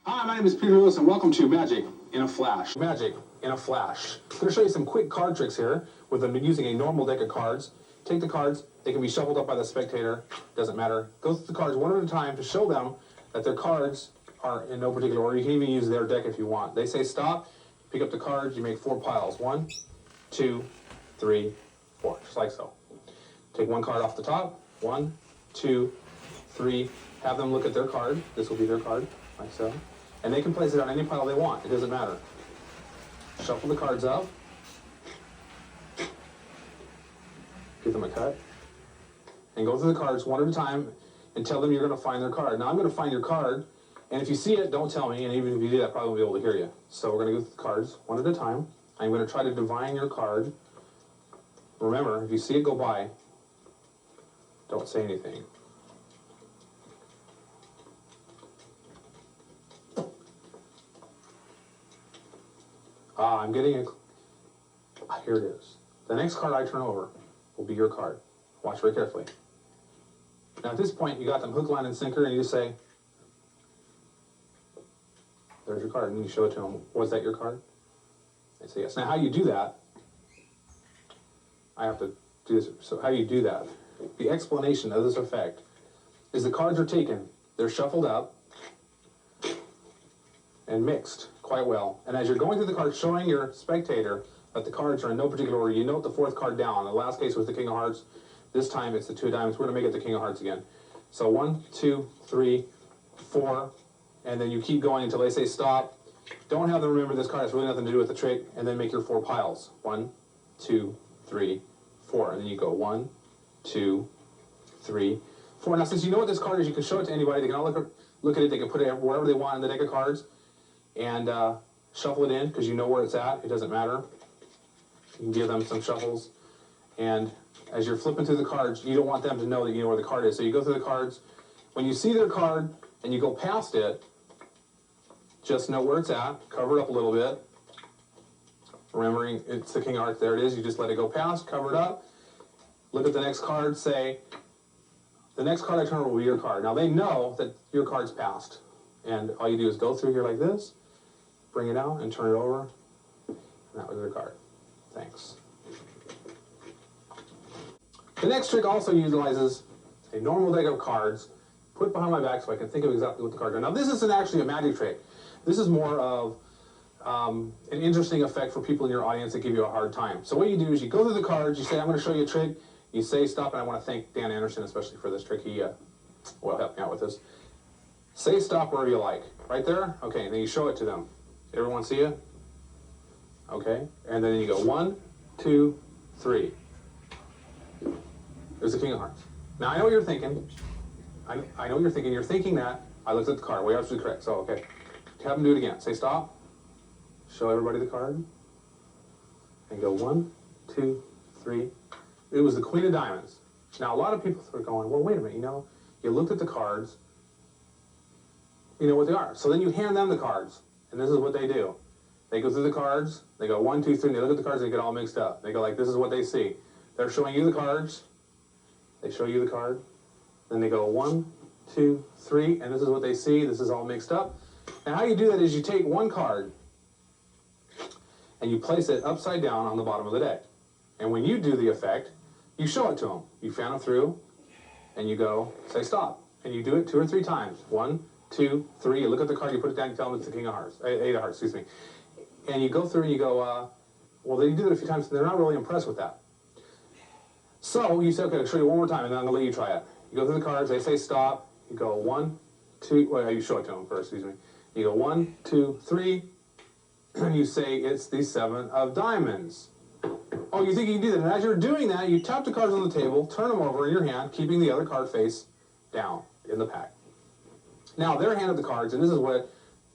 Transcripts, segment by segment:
Hi, my name is Peter Lewis, and welcome to Magic in a Flash. Magic in a Flash. I'm going to show you some quick card tricks here with them using a normal deck of cards. Take the cards, they can be shuffled up by the spectator, doesn't matter. Go through the cards one at a time to show them that their cards are in no particular order. You can even use their deck if you want. They say stop, pick up the cards, you make 4 piles. 1, 2, 3, 4, just like so. Take one card off the top, 1, 2, 3, have them look at their card. This will be their card, like so. And they can place it on any pile they want. It doesn't matter. Shuffle the cards up. Give them a cut. And go through the cards one at a time and tell them you're going to find their card. Now I'm going to find your card, and if you see it, don't tell me, and even if you do, I probably won't be able to hear you. So we're going to go through the cards one at a time. I'm going to try to divine your card. Remember, if you see it go by, don't say anything. I'm getting a... Here it is. The next card I turn over will be your card. Watch very carefully. Now at this point, you got them hook, line, and sinker, and you just say, there's your card, and you show it to them. Was that your card? They say yes. Now how you do that, I have to do this. So how you do that, the explanation of this effect is the cards are taken, they're shuffled up, and mixed quite well. And as you're going through the cards, showing your spectator that the cards are in no particular order, you note the 4th card down. In the last case was the King of Hearts. This time it's the 2 of Diamonds. We're going to make it the King of Hearts again. So 1, 2, 3, 4, and then you keep going until they say stop. Don't have them remember this card. It's really nothing to do with the trick. And then make your 4 piles. 1, 2, 3, 4. And then you go 1, 2, 3, 4. Now since you know what this card is, you can show it to anybody. They can all look at it. They can put it wherever they want in the deck of cards. And shuffle it in, because you know where it's at. It doesn't matter. You can give them some shuffles. And as you're flipping through the cards, you don't want them to know that you know where the card is. So you go through the cards. When you see their card and you go past it, just know where it's at. Cover it up a little bit. Remembering it's the King of Hearts. There it is. You just let it go past. Cover it up. Look at the next card. Say, the next card I turn over will be your card. Now they know that your card's passed. And all you do is go through here like this. Bring it out and turn it over, and that was their card. Thanks. The next trick also utilizes a normal deck of cards put behind my back so I can think of exactly what the cards are. Now this isn't actually a magic trick. This is more of an interesting effect for people in your audience that give you a hard time. So what you do is you go through the cards, you say, I'm going to show you a trick, you say stop, and I want to thank Dan Anderson especially for this trick. He will help me out with this. Say stop wherever you like. Right there? Okay, and then you show it to them. Everyone see it? Okay, and then you go 1, 2, 3. There's the King of Hearts. Now I know what you're thinking. I know what you're thinking. You're thinking that I looked at the card. We're absolutely correct. So okay, have them do it again. Say stop. Show everybody the card. And go 1, 2, 3. It was the Queen of Diamonds. Now a lot of people are going, well, wait a minute. You know, you looked at the cards. You know what they are. So then you hand them the cards. And this is what they do. They go through the cards, they go 1, 2, 3, and they look at the cards and they get all mixed up. They go like, this is what they see. They're showing you the cards, they show you the card, then they go 1, 2, 3, and this is what they see, this is all mixed up. Now how you do that is you take one card and you place it upside down on the bottom of the deck. And when you do the effect, you show it to them. You fan them through, and you go, say stop. And you do it 2 or 3 times. 1, 2, 3, you look at the card, you put it down, you tell them it's the King of Hearts, 8 of Hearts, excuse me. And you go through and you go, well, they do it a few times, and they're not really impressed with that. So you say, okay, I'll show you one more time, and then I'm going to let you try it. You go through the cards, they say stop, you go 1, 2, well, you show it to them first, excuse me. You go 1, 2, 3, and you say it's the 7 of Diamonds. Oh, you think you can do that, and as you're doing that, you tap the cards on the table, turn them over in your hand, keeping the other card face down in the pack. Now, they're handed the cards, and this is what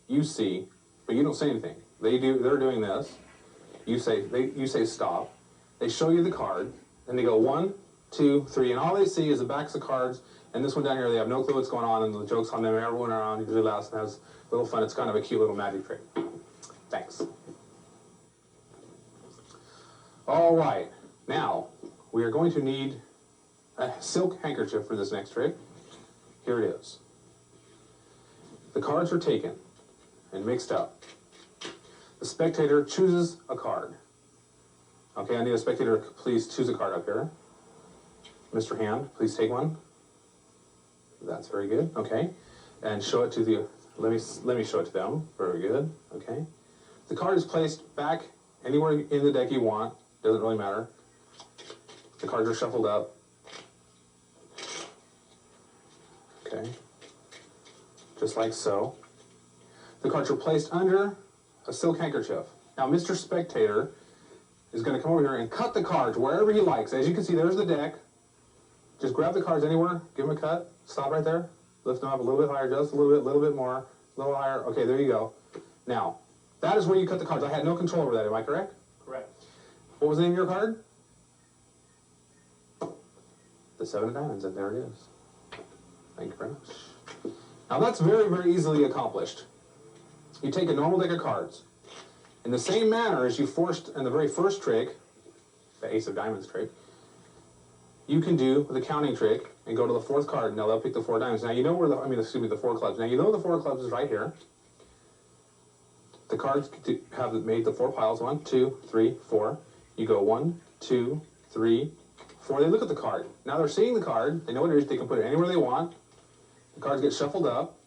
you see, but you don't say anything. They're doing this. You say stop. They show you the card, and they go 1, 2, 3, and all they see is the backs of cards, and this one down here, they have no clue what's going on, and the joke's on them. Everyone around usually laughs and has a little fun. It's kind of a cute little magic trick. Thanks. All right. Now, we are going to need a silk handkerchief for this next trick. Here it is. The cards are taken. and mixed up. The spectator chooses a card. Okay, I need a spectator to please choose a card up here. Mr. Hand, please take one. That's very good, okay. And show it to the, let me show it to them. Very good, okay. The card is placed back anywhere in the deck you want, doesn't really matter. The cards are shuffled up. Okay, just like so. The cards are placed under a silk handkerchief. Now Mr. Spectator is going to come over here and cut the cards wherever he likes. As you can see, there's the deck. Just grab the cards anywhere, give them a cut, stop right there, lift them up a little bit higher, just a little bit more, a little higher. Okay, there you go. Now, that is where you cut the cards. I had no control over that, am I correct? Correct. What was the name of your card? The 7 of Diamonds, and there it is. Thank you very much. Now that's very, very easily accomplished. You take a normal deck of cards. In the same manner as you forced in the very first trick, the Ace of Diamonds trick, you can do the counting trick and go to the 4th card. Now they'll pick the 4 diamonds. Now you know where the 4 clubs. Now you know the 4 clubs is right here. The cards have made the 4 piles. 1, 2, 3, 4. You go 1, 2, 3, 4. They look at the card. Now they're seeing the card. They know what it is. They can put it anywhere they want. The cards get shuffled up.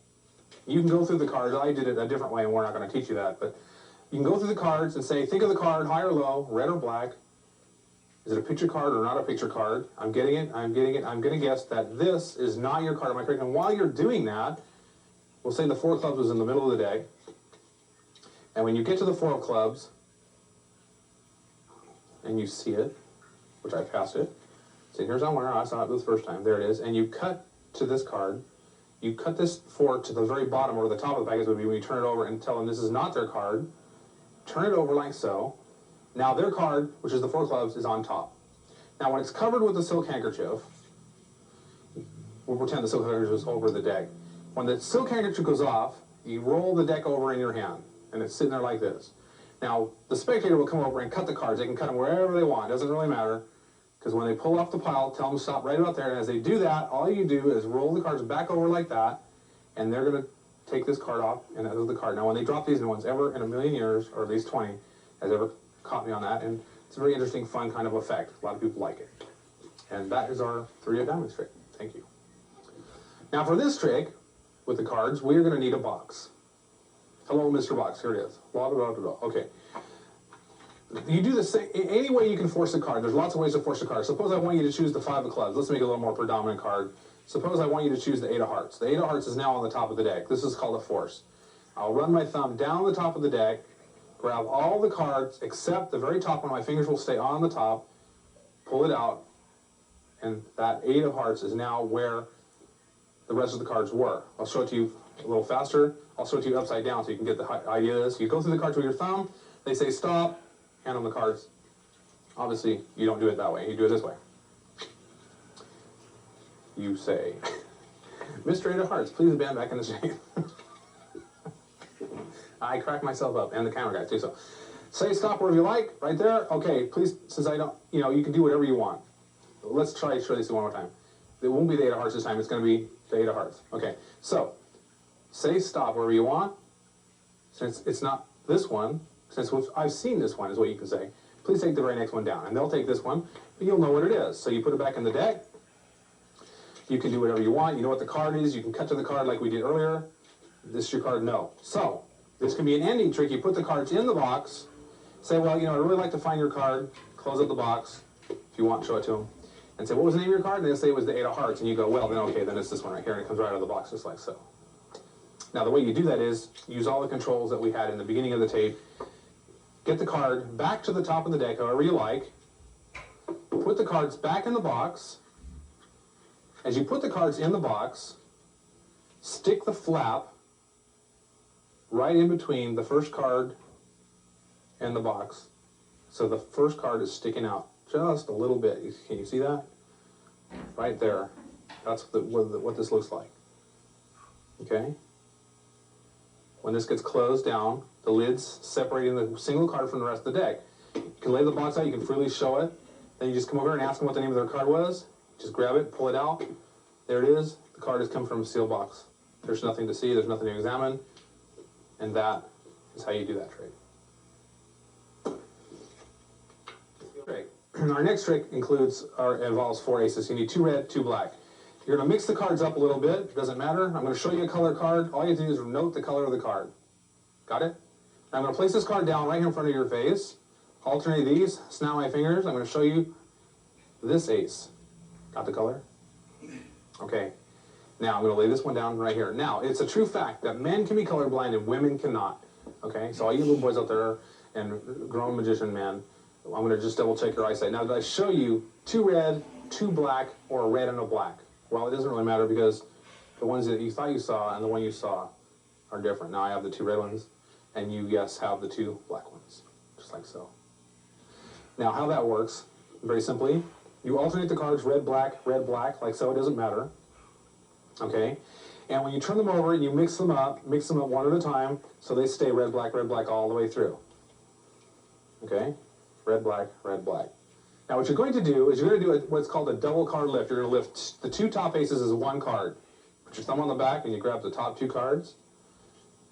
You can go through the cards. I did it a different way, and we're not going to teach you that. But you can go through the cards and say, think of the card, high or low, red or black. Is it a picture card or not a picture card? I'm getting it, I'm getting it. I'm going to guess that this is not your card. Am I correct? And while you're doing that, we'll say the 4 clubs was in the middle of the deck. And when you get to the 4 of clubs, and you see it, which I passed it, see, here's on where I saw it the first time. There it is. And you cut to this card. You cut this 4 to the very bottom, or the top of the package would be when you turn it over and tell them this is not their card. Turn it over like so. Now their card, which is the 4 clubs, is on top. Now when it's covered with a silk handkerchief, we'll pretend the silk handkerchief is over the deck. When the silk handkerchief goes off, you roll the deck over in your hand, and it's sitting there like this. Now the spectator will come over and cut the cards. They can cut them wherever they want. It doesn't really matter, because when they pull off the pile, tell them to stop right about there. And as they do that, all you do is roll the cards back over like that, and they're going to take this card off, and that is the card. Now when they drop these, no one's ever in a million years, or at least 20, has ever caught me on that, and it's a very interesting, fun kind of effect. A lot of people like it. And that is our 3 of Diamonds trick. Thank you. Now for this trick, with the cards, we are going to need a box. Hello, Mr. Box. Here it is. Blah, blah, blah, blah. Okay. You do the same, any way you can force a card. There's lots of ways to force a card. Suppose I want you to choose the 5 of clubs. Let's make it a little more predominant card. Suppose I want you to choose the 8 of hearts. The 8 of hearts is now on the top of the deck. This is called a force. I'll run my thumb down the top of the deck, grab all the cards except the very top one. My fingers will stay on the top, pull it out, and that 8 of hearts is now where the rest of the cards were. I'll show it to you a little faster. I'll show it to you upside down so you can get the idea of this. You go through the cards with your thumb, they say stop, hand them the cards. Obviously, you don't do it that way. You do it this way. You say, Mr. 8 of hearts, please abandon back in the shade. I crack myself up, and the camera guy too, so. Say stop wherever you like, right there. Okay, please, since I don't, you can do whatever you want. Let's try to show this one more time. It won't be the 8 of hearts this time, it's going to be the 8 of hearts. Okay, so, say stop wherever you want. Since it's not this one, since I've seen this one is what you can say, please take the very next one down. And they'll take this one, but you'll know what it is. So you put it back in the deck. You can do whatever you want. You know what the card is. You can cut to the card like we did earlier. This is your card, no. So, this can be an ending trick. You put the cards in the box. Say, well, I'd really like to find your card. Close up the box, if you want, show it to them. And say, what was the name of your card? And they'll say it was the 8 of hearts. And you go, well, then okay, then it's this one right here. And it comes right out of the box just like so. Now, the way you do that is use all the controls that we had in the beginning of the tape. Get the card back to the top of the deck, however you like. Put the cards back in the box. As you put the cards in the box, stick the flap right in between the first card and the box. So the first card is sticking out just a little bit. Can you see that? Right there. That's what this looks like. Okay? When this gets closed down, the lid's separating the single card from the rest of the deck. You can lay the box out, you can freely show it. Then you just come over and ask them what the name of their card was. Just grab it, pull it out. There it is. The card has come from a sealed box. There's nothing to see, there's nothing to examine. And that is how you do that trick. Our next trick involves 4 aces. You need 2 red, 2 black. You're going to mix the cards up a little bit. It doesn't matter. I'm going to show you a color card. All you have to do is note the color of the card. Got it? Now I'm going to place this card down right here in front of your face. Alternate these. Snap my fingers. I'm going to show you this ace. Got the color? Okay. Now I'm going to lay this one down right here. Now, it's a true fact that men can be colorblind and women cannot. Okay? So all you little boys out there and grown magician men, I'm going to just double check your eyesight. Now, did I show you 2 red, 2 black, or a red and a black? Well, it doesn't really matter because the ones that you thought you saw and the one you saw are different. Now I have the 2 red ones, and you, yes, have the 2 black ones, just like so. Now, how that works, very simply, you alternate the cards red, black, like so. It doesn't matter. Okay? And when you turn them over and you mix them up one at a time so they stay red, black all the way through. Okay? Red, black, red, black. Now what you're going to do is you're going to do what's called a double card lift. You're going to lift the 2 top aces as 1 card. Put your thumb on the back and you grab the top 2 cards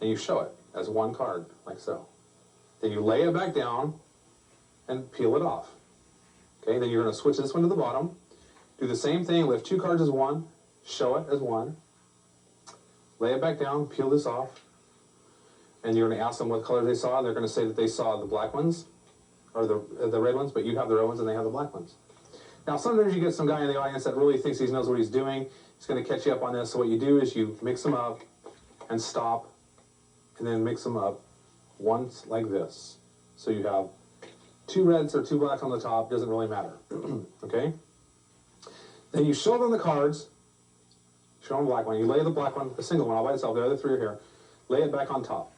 and you show it as 1 card, like so. Then you lay it back down and peel it off. Okay, then you're going to switch this one to the bottom. Do the same thing, lift 2 cards as 1, show it as 1. Lay it back down, peel this off. And you're going to ask them what color they saw, and they're going to say that they saw the black ones. Or the red ones, but you have the red ones and they have the black ones. Now, sometimes you get some guy in the audience that really thinks he knows what he's doing. He's going to catch you up on this. So what you do is you mix them up and stop, and then mix them up once like this. So you have 2 reds or 2 blacks on the top. Doesn't really matter. Okay? Then you show them the cards. Show them the black one. You lay the black one, the single one, all by itself. The other 3 are here. Lay it back on top.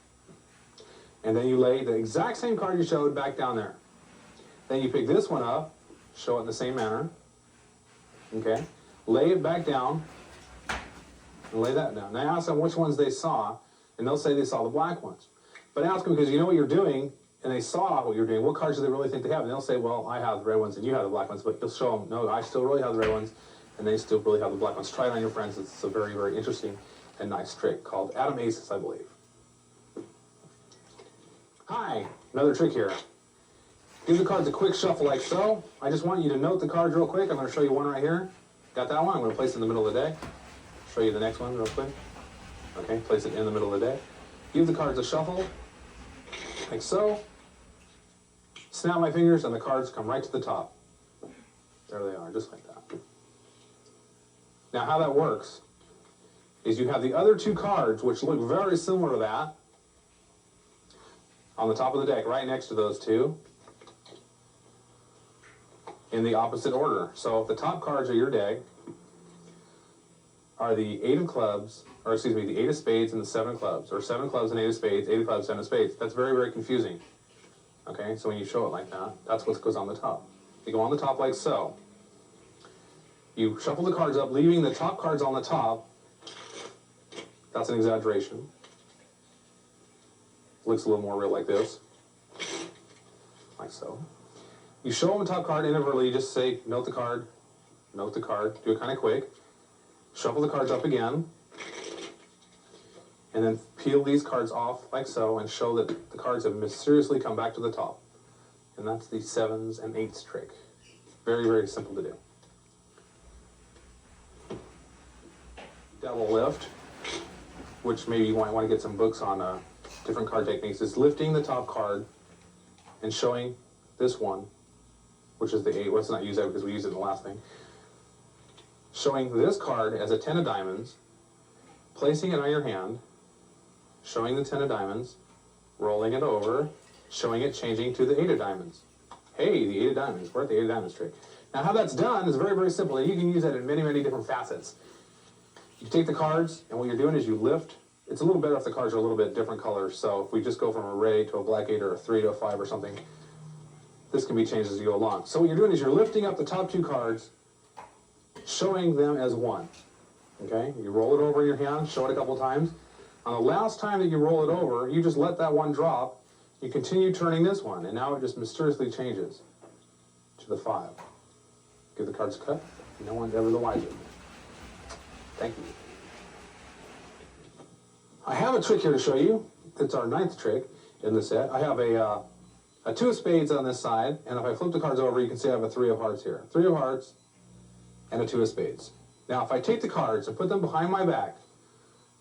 And then you lay the exact same card you showed back down there. Then you pick this one up, show it in the same manner. Okay? Lay it back down, and lay that down. Now ask them which ones they saw, and they'll say they saw the black ones. But ask them, because you know what you're doing, and they saw what you're doing, what cards do they really think they have? And they'll say, well, I have the red ones, and you have the black ones. But you'll show them, no, I still really have the red ones, and they still really have the black ones. Try it on your friends. It's a very, very interesting and nice trick called Adam Aces, I believe. Hi, another trick here. Give the cards a quick shuffle like so. I just want you to note the cards real quick. I'm going to show you one right here. Got that one? I'm going to place it in the middle of the deck. Show you the next one real quick. Okay, place it in the middle of the deck. Give the cards a shuffle, like so. Snap my fingers and the cards come right to the top. There they are, just like that. Now how that works is you have the other 2 cards, which look very similar to that, on the top of the deck, right next to those 2, in the opposite order. So the top cards of your deck are the 8 of clubs, or excuse me, the 8 of spades and the 7 of clubs, or 7 clubs and 8 of spades, 8 of clubs, 7 of spades. That's very, very confusing. Okay, so when you show it like that, that's what goes on the top. You go on the top like so. You shuffle the cards up, leaving the top cards on the top. That's an exaggeration. Looks a little more real like this. Like so. You show them the top card inadvertently, you just say, note the card, do it kind of quick. Shuffle the cards up again. And then peel these cards off like so and show that the cards have mysteriously come back to the top. And that's the 7s and 8s trick. Very, very simple to do. Double lift, which maybe you might want to get some books on different card techniques, is lifting the top card and showing this one, which is the 8. Let's not use that because we used it in the last thing. Showing this card as a 10 of diamonds, placing it on your hand, showing the 10 of diamonds, rolling it over, showing it changing to the 8 of diamonds. Hey, the 8 of diamonds. We're at the 8 of diamonds trick. Now how that's done is very, very simple, and you can use that in many, many different facets. You take the cards, and what you're doing is you lift. It's a little better if the cards are a little bit different colors, so if we just go from a red to a black 8 or a 3 to a 5 or something, this can be changed as you go along. So what you're doing is you're lifting up the top 2 cards, showing them as 1. Okay? You roll it over in your hand, show it a couple times. On the last time that you roll it over, you just let that one drop. You continue turning this one, and now it just mysteriously changes to the 5. Give the cards a cut. No one's ever the wiser. Thank you. I have a trick here to show you. it's our ninth trick in the set. I have a two of spades on this side, and if I flip the cards over, you can see I have a three of hearts here. Three of hearts and a two of spades. Now, if I take the cards and put them behind my back,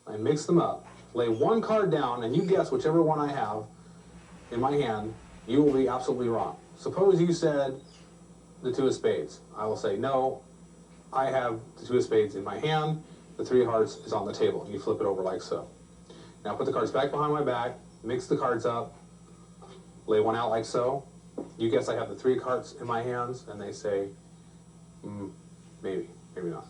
I mix them up, lay one card down, and you guess whichever one I have in my hand, you will be absolutely wrong. Suppose you said the two of spades. I will say, no, I have the two of spades in my hand, the three of hearts is on the table. You flip it over like so. Now put the cards back behind my back, mix the cards up, lay one out like so. You guess I have the three cards in my hands, and they say, maybe, maybe not.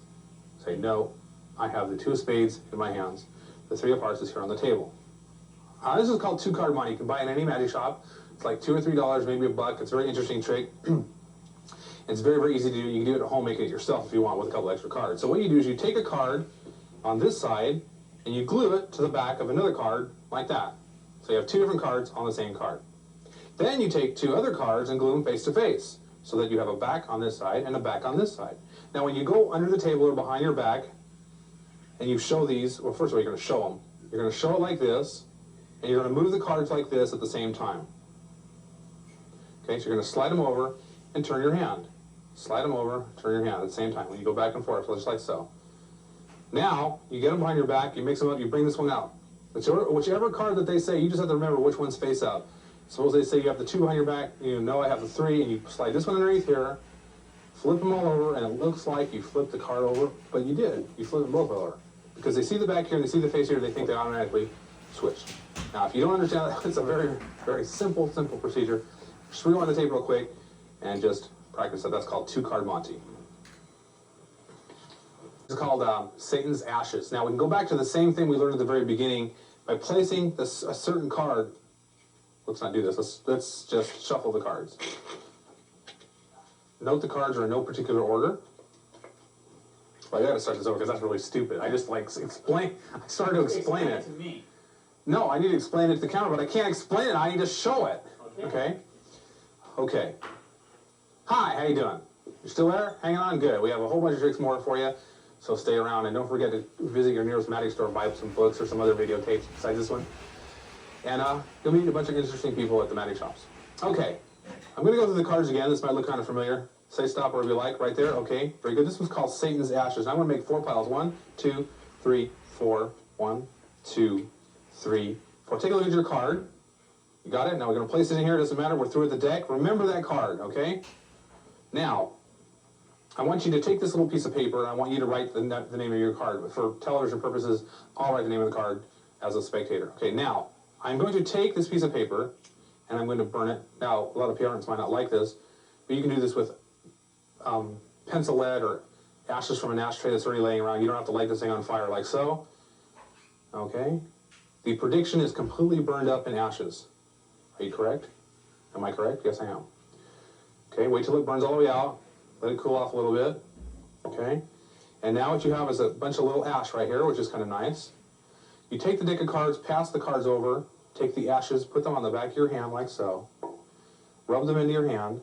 Say, no, I have the two of spades in my hands. The three of hearts is here on the table. This is called two-card money. You can buy it in any magic shop. It's like $2 or $3, maybe $1. It's a very interesting trick. It's very, very easy to do. You can do it at home, make it yourself if you want with a couple extra cards. So what you do is you take a card on this side, and you glue it to the back of another card like that. So you have two different cards on the same card. Then you take two other cards and glue them face to face, so that you have a back on this side and a back on this side. Now when you go under the table or behind your back, and you show these, well, first of all, you're going to show them. You're going to show it like this, and you're going to move the cards like this at the same time. Okay, so you're going to slide them over and turn your hand. Slide them over, turn your hand at the same time when you go back and forth, just like so. Now, you get them behind your back, you mix them up, you bring this one out. Whichever card that they say, you just have to remember which one's face out. Suppose they say you have the two behind your back, you know I have the three, and you slide this one underneath here, flip them all over, and it looks like you flipped the card over, but you did. You flipped them both over. Because they see the back here and they see the face here, they think they automatically switched. Now, if you don't understand that, it's a very, very simple procedure. Just rewind the tape real quick and just practice that. That's called two-card Monty. It's called Satan's Ashes. Now, we can go back to the same thing we learned at the very beginning by placing a certain card. Let's not do this. Let's just shuffle the cards. Note the cards are in no particular order. Well, I gotta start this over because that's really stupid. I just I started to explain it. To me. No, I need to explain it to the camera, but I can't explain it. I need to show it. Okay? Okay. Hi, how you doing? You still there? Hanging on? Good. We have a whole bunch of tricks more for you, so stay around. And don't forget to visit your nearest magic store, buy some books or some other videotapes besides this one. And you'll meet a bunch of interesting people at the magic shops. Okay. I'm going to go through the cards again. This might look kind of familiar. Say stop wherever you like. Right there. Okay. Very good. This one's called Satan's Ashes. I'm going to make 4 piles. 1, 2, 3, 4. 1, 2, 3, 4. Take a look at your card. You got it? Now we're going to place it in here. It doesn't matter. We're through at the deck. Remember that card, okay? Now, I want you to take this little piece of paper, and I want you to write the name of your card. But for television purposes, I'll write the name of the card as a spectator. Okay, now, I'm going to take this piece of paper, and I'm going to burn it. Now, a lot of parents might not like this, but you can do this with pencil lead or ashes from an ashtray that's already laying around. You don't have to light this thing on fire like so. Okay? The prediction is completely burned up in ashes. Are you correct? Am I correct? Yes, I am. Okay, wait till it burns all the way out. Let it cool off a little bit. Okay? And now what you have is a bunch of little ash right here, which is kind of nice. You take the deck of cards, pass the cards over, take the ashes, put them on the back of your hand like so. Rub them into your hand.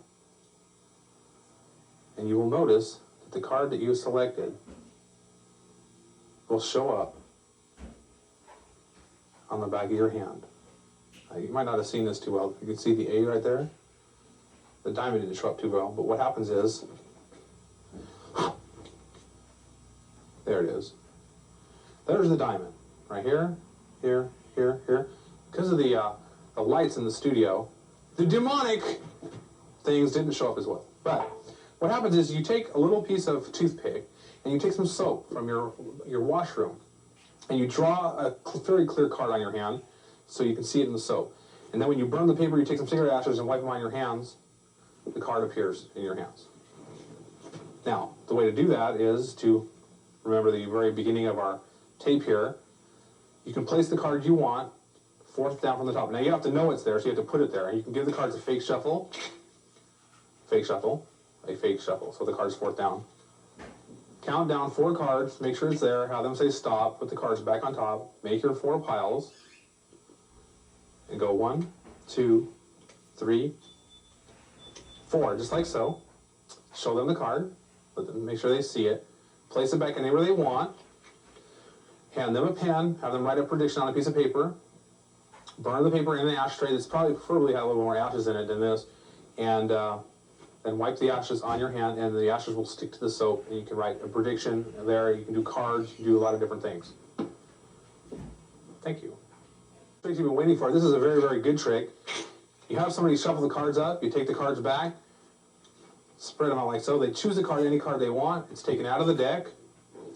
And you will notice that the card that you selected will show up on the back of your hand. You might not have seen this too well. You can see the A right there. The diamond didn't show up too well, but what happens is, there it is. There's the diamond, right here, here, here, here. Because of the lights in the studio, the demonic things didn't show up as well. But what happens is you take a little piece of toothpick and you take some soap from your washroom and you draw a very clear card on your hand so you can see it in the soap. And then when you burn the paper, you take some cigarette ashes and wipe them on your hands, the card appears in your hands. Now, the way to do that is to remember the very beginning of our tape here. You can place the card you want, fourth down from the top. Now, you have to know it's there, so you have to put it there. And you can give the cards a fake shuffle, a fake shuffle. So the card's fourth down. Count down 4 cards, make sure it's there, have them say stop, put the cards back on top, make your 4 piles, and go 1, 2, 3, 4, just like so. Show them the card, let them make sure they see it, place it back anywhere they want, hand them a pen, have them write a prediction on a piece of paper, burn the paper in the ashtray. This probably preferably have a little more ashes in it than this, and then wipe the ashes on your hand, and the ashes will stick to the soap, and you can write a prediction there. You can do cards. You can do a lot of different things. Thank you. The trick you've been waiting for. This is a very, very good trick. You have somebody shuffle the cards up. You take the cards back, spread them out like so. They choose a card, any card they want. It's taken out of the deck.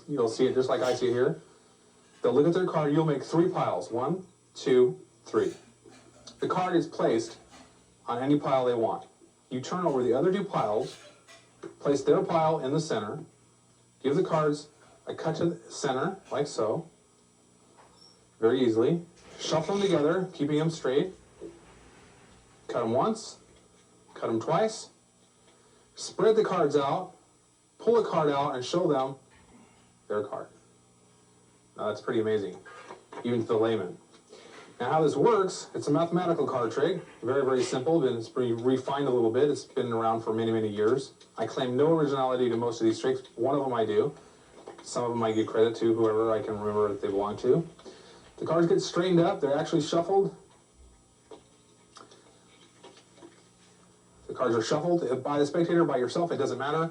You'll see it just like I see it here. They'll look at their card. You'll make 3 piles. 1, 2, 3. The card is placed on any pile they want. You turn over the other 2 piles, place their pile in the center, give the cards a cut to the center, like so, very easily. Shuffle them together, keeping them straight. Cut them once, cut them twice. Spread the cards out, pull a card out, and show them their card. Now that's pretty amazing, even to the layman. Now how this works, it's a mathematical card trick. Very, very simple, but it's pretty refined a little bit. It's been around for many, many years. I claim no originality to most of these tricks. One of them I do. Some of them I give credit to whoever I can remember that they belong to. The cards get straightened up. They're actually shuffled. The cards are shuffled by the spectator, by yourself. It doesn't matter.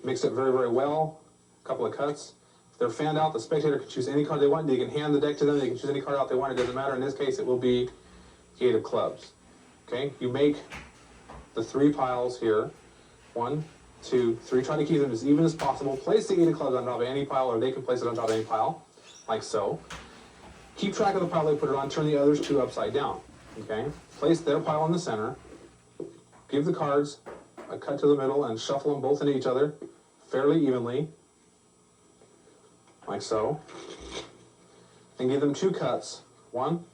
Mix it very, very well. A couple of cuts. They're fanned out. The spectator can choose any card they want. They can hand the deck to them. They can choose any card out they want. It doesn't matter. In this case, it will be the 8 of clubs. Okay? You make the 3 piles here. 1, 2, 3. Try to keep them as even as possible. Place the 8 of clubs on top of any pile, or they can place it on top of any pile, like so. Keep track of the pile they put it on. Turn the others 2 upside down. Okay? Place their pile in the center. Give the cards a cut to the middle and shuffle them both into each other fairly evenly, like so, and give them 2 cuts. 1,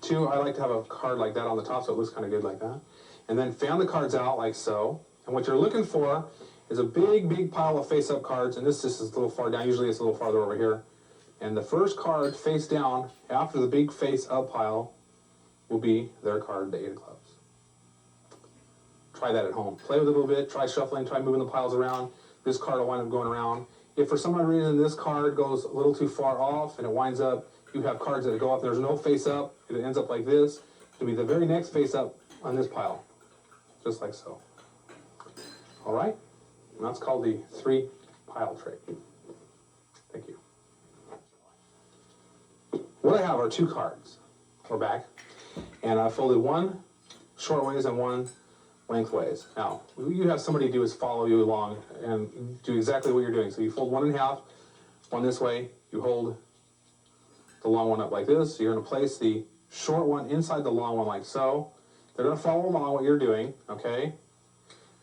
2, I like to have a card like that on the top so it looks kind of good like that. And then fan the cards out like so. And what you're looking for is a big, big pile of face-up cards, and this just is a little far down. Usually it's a little farther over here. And the first card face down after the big face-up pile will be their card, the 8 of clubs. Try that at home. Play with it a little bit. Try shuffling. Try moving the piles around. This card will wind up going around. If for some odd reason this card goes a little too far off and it winds up, you have cards that go up, there's no face up, it ends up like this, it'll be the very next face up on this pile. Just like so. Alright? And that's called the 3 pile trick. Thank you. What I have are 2 cards. We're back. And I folded one short ways and one lengthways. Now, what you have somebody do is follow you along and do exactly what you're doing. So you fold one in half, one this way, you hold the long one up like this. You're going to place the short one inside the long one like so. They're going to follow along what you're doing, okay?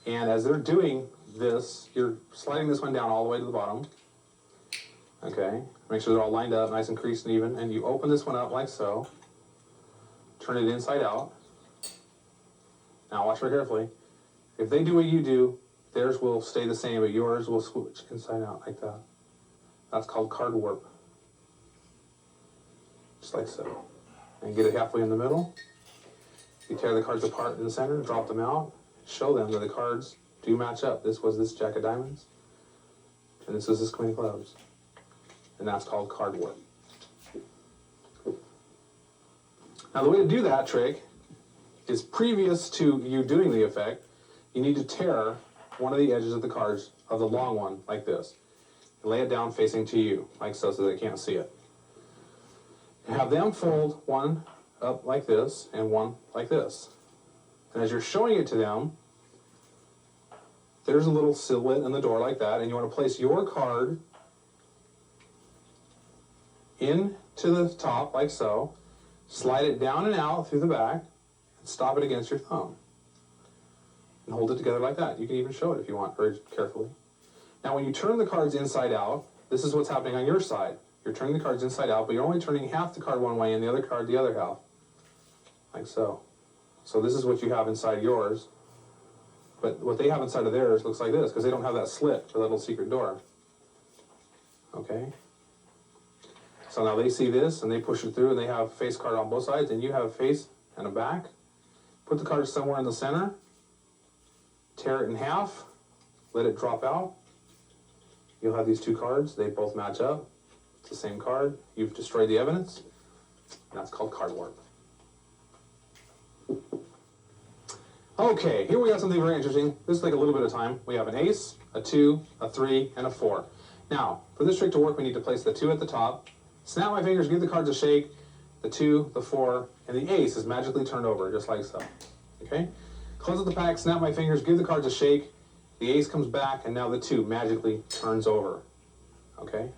And as they're doing this, you're sliding this one down all the way to the bottom, okay? Make sure they're all lined up, nice and creased and even. And you open this one up like so. Turn it inside out. Now watch very carefully. If they do what you do, theirs will stay the same, but yours will switch inside out like that. That's called card warp. Just like so. And get it halfway in the middle. You tear the cards apart in the center, drop them out, show them that the cards do match up. This was this Jack of Diamonds, and this is this Queen of Clubs. And that's called card warp. Now the way to do that trick is previous to you doing the effect, you need to tear one of the edges of the cards of the long one like this. And lay it down facing to you, like so they can't see it. Have them fold one up like this and one like this. And as you're showing it to them, there's a little silhouette in the door like that, and you want to place your card into the top like so, slide it down and out through the back, stop it against your thumb and hold it together like that. You can even show it if you want, very carefully. Now when you turn the cards inside out, this is what's happening on your side. You're turning the cards inside out, but you're only turning half the card one way and the other card the other half, like so. So this is what you have inside yours, but what they have inside of theirs looks like this, because they don't have that slit for that little secret door. Okay? So now they see this and they push it through and they have face card on both sides, and you have a face and a back. Put the card somewhere in the center, tear it in half, let it drop out. You'll have these 2 cards, they both match up. It's the same card. You've destroyed the evidence. And that's called card warp. Okay, here we have something very interesting. This will take a little bit of time. We have an ace, a 2, a 3, and a 4. Now, for this trick to work, we need to place the 2 at the top, snap my fingers, give the cards a shake, the 2, the 4, and the ace is magically turned over, just like so. Okay? Close up the pack, snap my fingers, give the cards a shake, the ace comes back, and now the 2 magically turns over. Okay?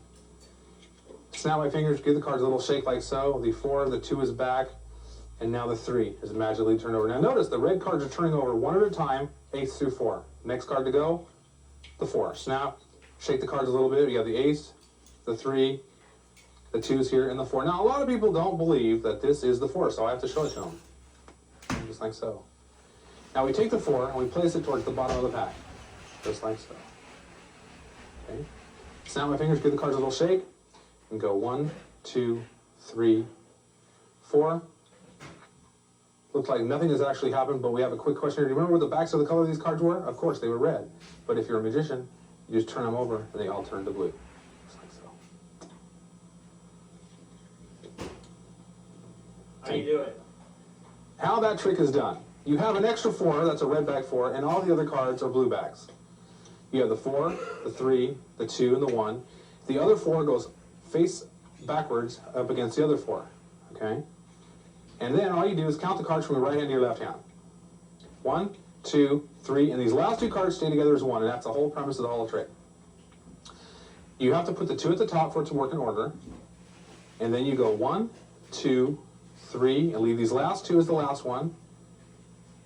Snap my fingers, give the cards a little shake like so, the 4, the 2 is back, and now the 3 is magically turned over. Now notice the red cards are turning over one at a time, ace through 4. Next card to go, the 4. Snap, shake the cards a little bit. You have the ace, the 3, the 2's here, and the 4. Now a lot of people don't believe that this is the 4, so I have to show it to them. Just like so. Now we take the 4 and we place it towards the bottom of the pack. Just like so. Okay. Snap my fingers, give the cards a little shake, and go 1, 2, 3, 4. Looks like nothing has actually happened, but we have a quick question here. Do you remember what the backs of the color of these cards were? Of course, they were red. But if you're a magician, you just turn them over and they all turn to blue. Just like so. How do you do it? How that trick is done. You have an extra 4, that's a red back 4, and all the other cards are blue backs. You have the 4, the 3, the 2, and the 1. The other 4 goes face backwards up against the other 4. Okay? And then all you do is count the cards from your right hand to your left hand. 1, 2, 3, and these last 2 cards stay together as 1, and that's the whole premise of the whole trick. You have to put the 2 at the top for it to work in order, and then you go 1, 2, 3, and leave these last 2 as the last one,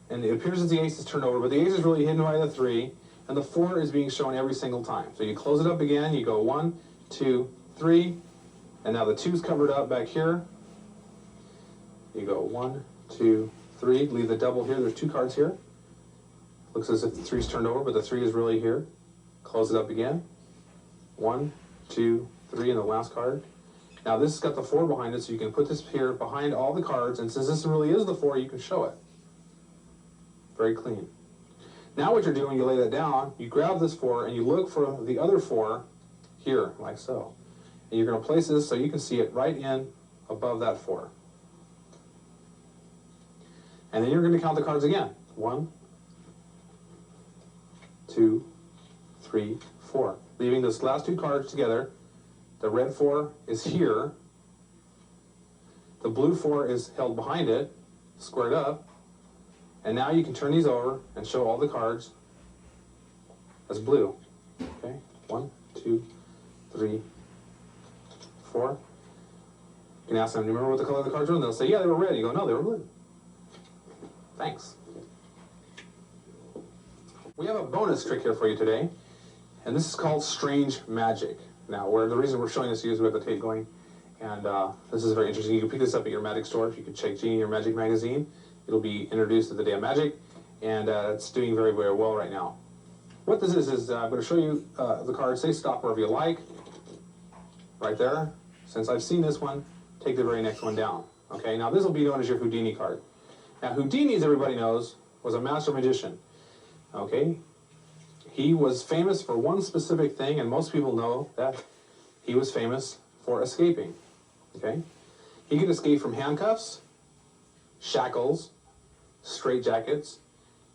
and it appears as the ace is turned over, but the ace is really hidden by the 3, and the 4 is being shown every single time. So you close it up again, you go 1, 2, 3, and now the 2's covered up back here. You go 1, 2, 3, leave the double here, there's 2 cards here. Looks as if the 3's turned over, but the 3 is really here. Close it up again. 1, 2, 3, and the last card. Now this has got the 4 behind it, so you can put this here behind all the cards, and since this really is the 4, you can show it. Very clean. Now what you're doing, you lay that down, you grab this 4, and you look for the other 4 here, like so. And you're going to place this so you can see it right in above that 4. And then you're going to count the cards again. 1, 2, 3, 4. Leaving those last 2 cards together. The red 4 is here. The blue 4 is held behind it, squared up. And now you can turn these over and show all the cards as blue. Okay? 1, 2, 3, 4. You can ask them, do you remember what the color of the cards were? And they'll say, yeah, they were red. You go, no, they were blue. Thanks. We have a bonus trick here for you today, and this is called Strange Magic. Now, the reason we're showing this to you is we have the tape going, and this is very interesting. You can pick this up at your magic store. If you could check Genie or Magic Magazine, it'll be introduced at the Day of Magic, and it's doing very, very well right now. What this is I'm going to show you the card. Say stop wherever you like, right there. Since I've seen this one, take the very next one down. Okay, now this will be known as your Houdini card. Now Houdini, as everybody knows, was a master magician. Okay, he was famous for one specific thing, and most people know that he was famous for escaping. Okay, he could escape from handcuffs, shackles, straitjackets,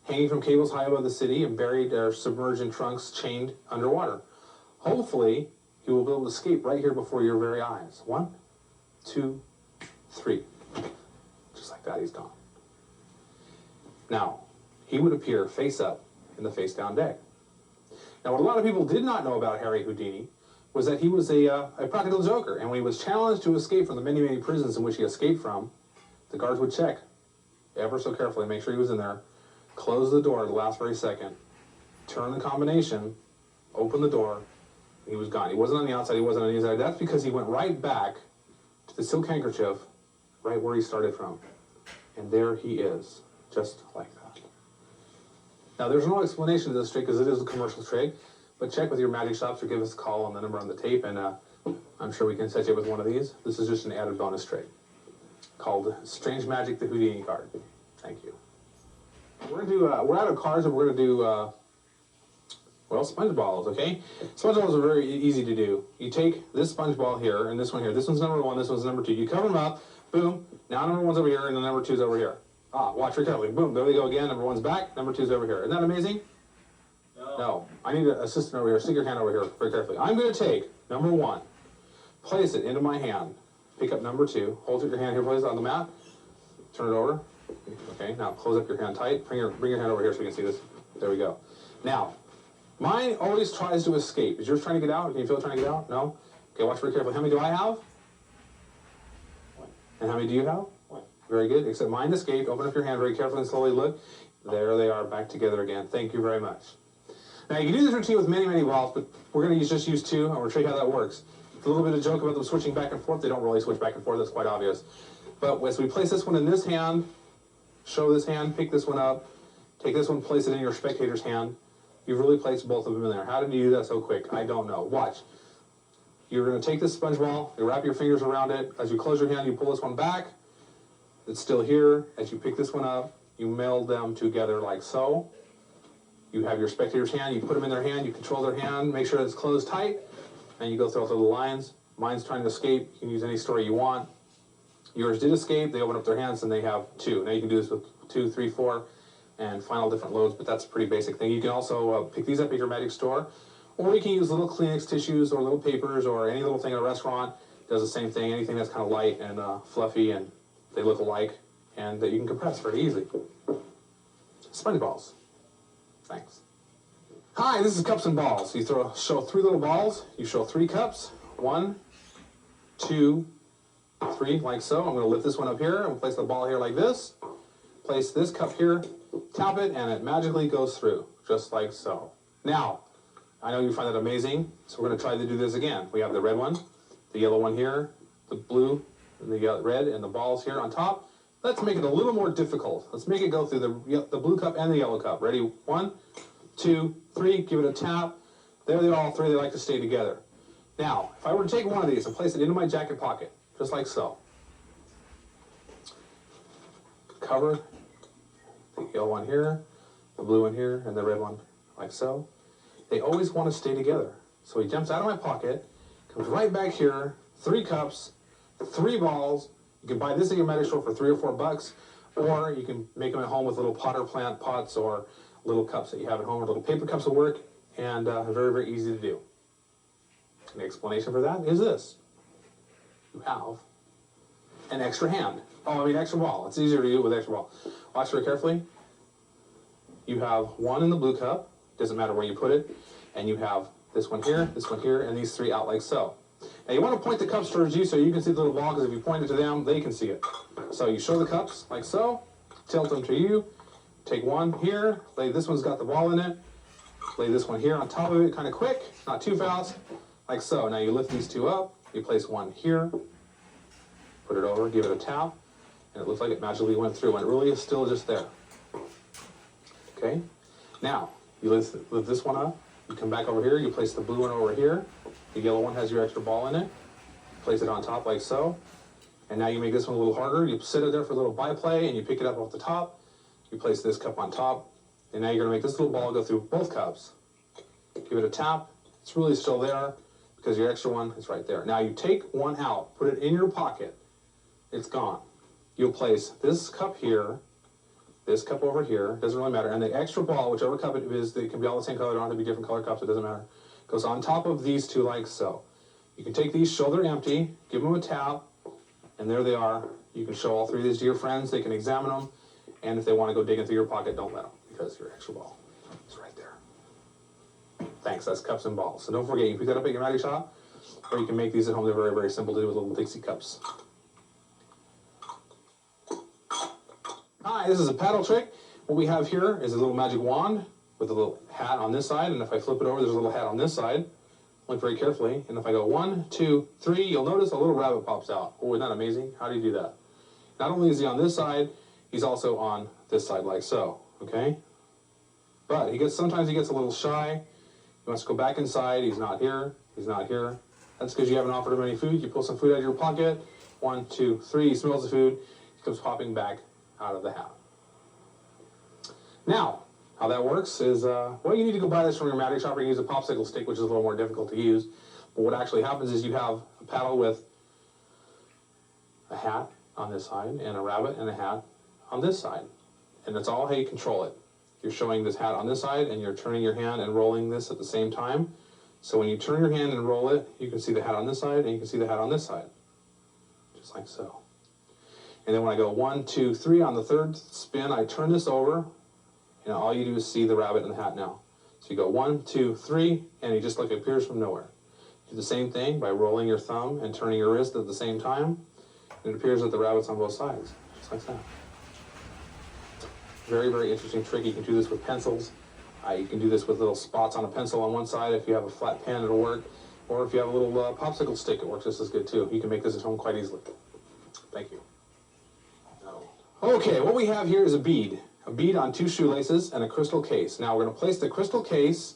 hanging from cables high above the city, and buried or submerged in trunks chained underwater. Hopefully, he will be able to escape right here before your very eyes. 1, 2, 3. Just like that, he's gone. Now, he would appear face up in the face down deck. Now, what a lot of people did not know about Harry Houdini was that he was a practical joker, and when he was challenged to escape from the many, many prisons in which he escaped from, the guards would check ever so carefully, make sure he was in there, close the door at the last very second, turn the combination, open the door, and he was gone. He wasn't on the outside, he wasn't on the inside. That's because he went right back to the silk handkerchief, right where he started from. And there he is, just like that. Now, there's no explanation to this trick because it is a commercial trick, but check with your magic shops or give us a call on the number on the tape, and I'm sure we can set you up with one of these. This is just an added bonus trick called Strange Magic, the Houdini card. Thank you. We're gonna do. We're out of cards, and we're gonna do. Well, sponge balls. Okay, sponge balls are very easy to do. You take this sponge ball here and this one here. This one's number 1. This one's number 2. You cover them up. Boom. Now number 1's over here, and the number 2's over here. Watch very carefully. Boom, there they go again. Number one's back, number two's over here. Isn't that amazing? No. I need an assistant over here. Stick your hand over here very carefully. I'm going to take number one, place it into my hand, pick up number two, hold it your hand here, place it on the mat, turn it over. Okay, now close up your hand tight. Bring your hand over here so we can see this. There we go. Now, mine always tries to escape. Is yours trying to get out? Can you feel it trying to get out? No? Okay, watch very carefully. How many do I have? One. And how many do you have? One. Very good. Except mine escaped. Open up your hand very carefully and slowly look. There they are, back together again. Thank you very much. Now, you can do this routine with many, many balls, but we're going to just use two, and we'll show you how that works. It's a little bit of a joke about them switching back and forth. They don't really switch back and forth. That's quite obvious. But as we place this one in this hand, show this hand, pick this one up, take this one, place it in your spectator's hand. You've really placed both of them in there. How did you do that so quick? I don't know. Watch. You're going to take this sponge ball, you wrap your fingers around it. As you close your hand, you pull this one back. It's still here. As you pick this one up, you meld them together like so. You have your spectator's hand, you put them in their hand, you control their hand, make sure it's closed tight, and you go through all the little lines. Mine's trying to escape. You can use any story you want. Yours did escape. They open up their hands and they have two. Now you can do this with 2, 3, 4, and final different loads, but that's a pretty basic thing. You can also pick these up at your magic store, or you can use little Kleenex tissues or little papers or any little thing at a restaurant. Does the same thing. Anything that's kind of light and fluffy and they look alike and that you can compress very easily. Sponge balls. Thanks. Hi, this is Cups and Balls. You show 3 little balls. You show 3 cups. 1, 2, 3, like so. I'm going to lift this one up here and place the ball here like this. Place this cup here, tap it, and it magically goes through, just like so. Now, I know you find that amazing, so we're going to try to do this again. We have the red one, the yellow one here, the blue, and the red, and the balls here on top. Let's make it a little more difficult. Let's make it go through the blue cup and the yellow cup. Ready? 1, 2, 3. Give it a tap. There they are, all 3. They like to stay together. Now, if I were to take one of these and place it into my jacket pocket, just like so. Cover the yellow one here, the blue one here, and the red one like so. They always want to stay together. So he jumps out of my pocket, comes right back here, 3 cups, 3 balls. You can buy this at your magic store for $3 or $4, or you can make them at home with little potter plant pots or little cups that you have at home, or little paper cups will work, and very, very easy to do. An explanation for that is this. You have an extra hand. Extra ball. It's easier to do with extra ball. Watch very carefully. You have 1 in the blue cup. Doesn't matter where you put it. And you have this one here, and these 3 out like so. Now you want to point the cups towards you so you can see the little ball, because if you point it to them, they can see it. So you show the cups like so, tilt them to you, take one here, lay this one's got the ball in it, lay this one here on top of it, kind of quick, not too fast, like so. Now you lift these 2 up, you place one here, put it over, give it a tap, and it looks like it magically went through, and it really is still just there. Okay? Now, you lift this one up, you come back over here, you place the blue one over here, the yellow one has your extra ball in it, place it on top like so, and now you make this one a little harder, you sit it there for a little byplay, and you pick it up off the top, you place this cup on top, and now you're going to make this little ball go through both cups. Give it a tap, it's really still there, because your extra one is right there. Now you take one out, put it in your pocket, it's gone. You'll place this cup here, this cup over here, doesn't really matter, and the extra ball, whichever cup it is, they can be all the same color, they don't have to be different color cups, it doesn't matter, goes on top of these 2 like so. You can take these, show they're empty, give them a tap, and there they are. You can show all 3 of these to your friends, they can examine them, and if they want to go digging through your pocket, don't let them, because your extra ball is right there. Thanks, that's Cups and Balls. So don't forget, you can pick that up at your magic shop, or you can make these at home. They're very, very simple to do with little Dixie cups. Hi, this is a paddle trick. What we have here is a little magic wand with a little hat on this side, and if I flip it over, there's a little hat on this side. Look very carefully, and if I go 1, 2, 3, you'll notice a little rabbit pops out. Oh, isn't that amazing? How do you do that? Not only is he on this side, he's also on this side like so, okay? But sometimes he gets a little shy. He wants to go back inside. He's not here. He's not here. That's because you haven't offered him any food. You pull some food out of your pocket. 1, 2, 3. He smells the food. He comes popping back out of the hat. Now, how that works is, you need to go buy this from your magic shop, or you use a popsicle stick, which is a little more difficult to use. But what actually happens is you have a paddle with a hat on this side, and a rabbit and a hat on this side. And that's all how you control it. You're showing this hat on this side, and you're turning your hand and rolling this at the same time. So when you turn your hand and roll it, you can see the hat on this side, and you can see the hat on this side. Just like so. And then when I go 1, 2, 3 on the third spin, I turn this over, and all you do is see the rabbit in the hat now. So you go 1, 2, 3, and he just like appears from nowhere. Do the same thing by rolling your thumb and turning your wrist at the same time. And it appears that the rabbit's on both sides, just like that. Very, very interesting trick. You can do this with pencils. You can do this with little spots on a pencil on one side. If you have a flat pen, it'll work. Or if you have a little popsicle stick, it works just as good too. You can make this at home quite easily. Thank you. Okay, what we have here is a bead. A bead on 2 shoelaces and a crystal case. Now we're going to place the crystal case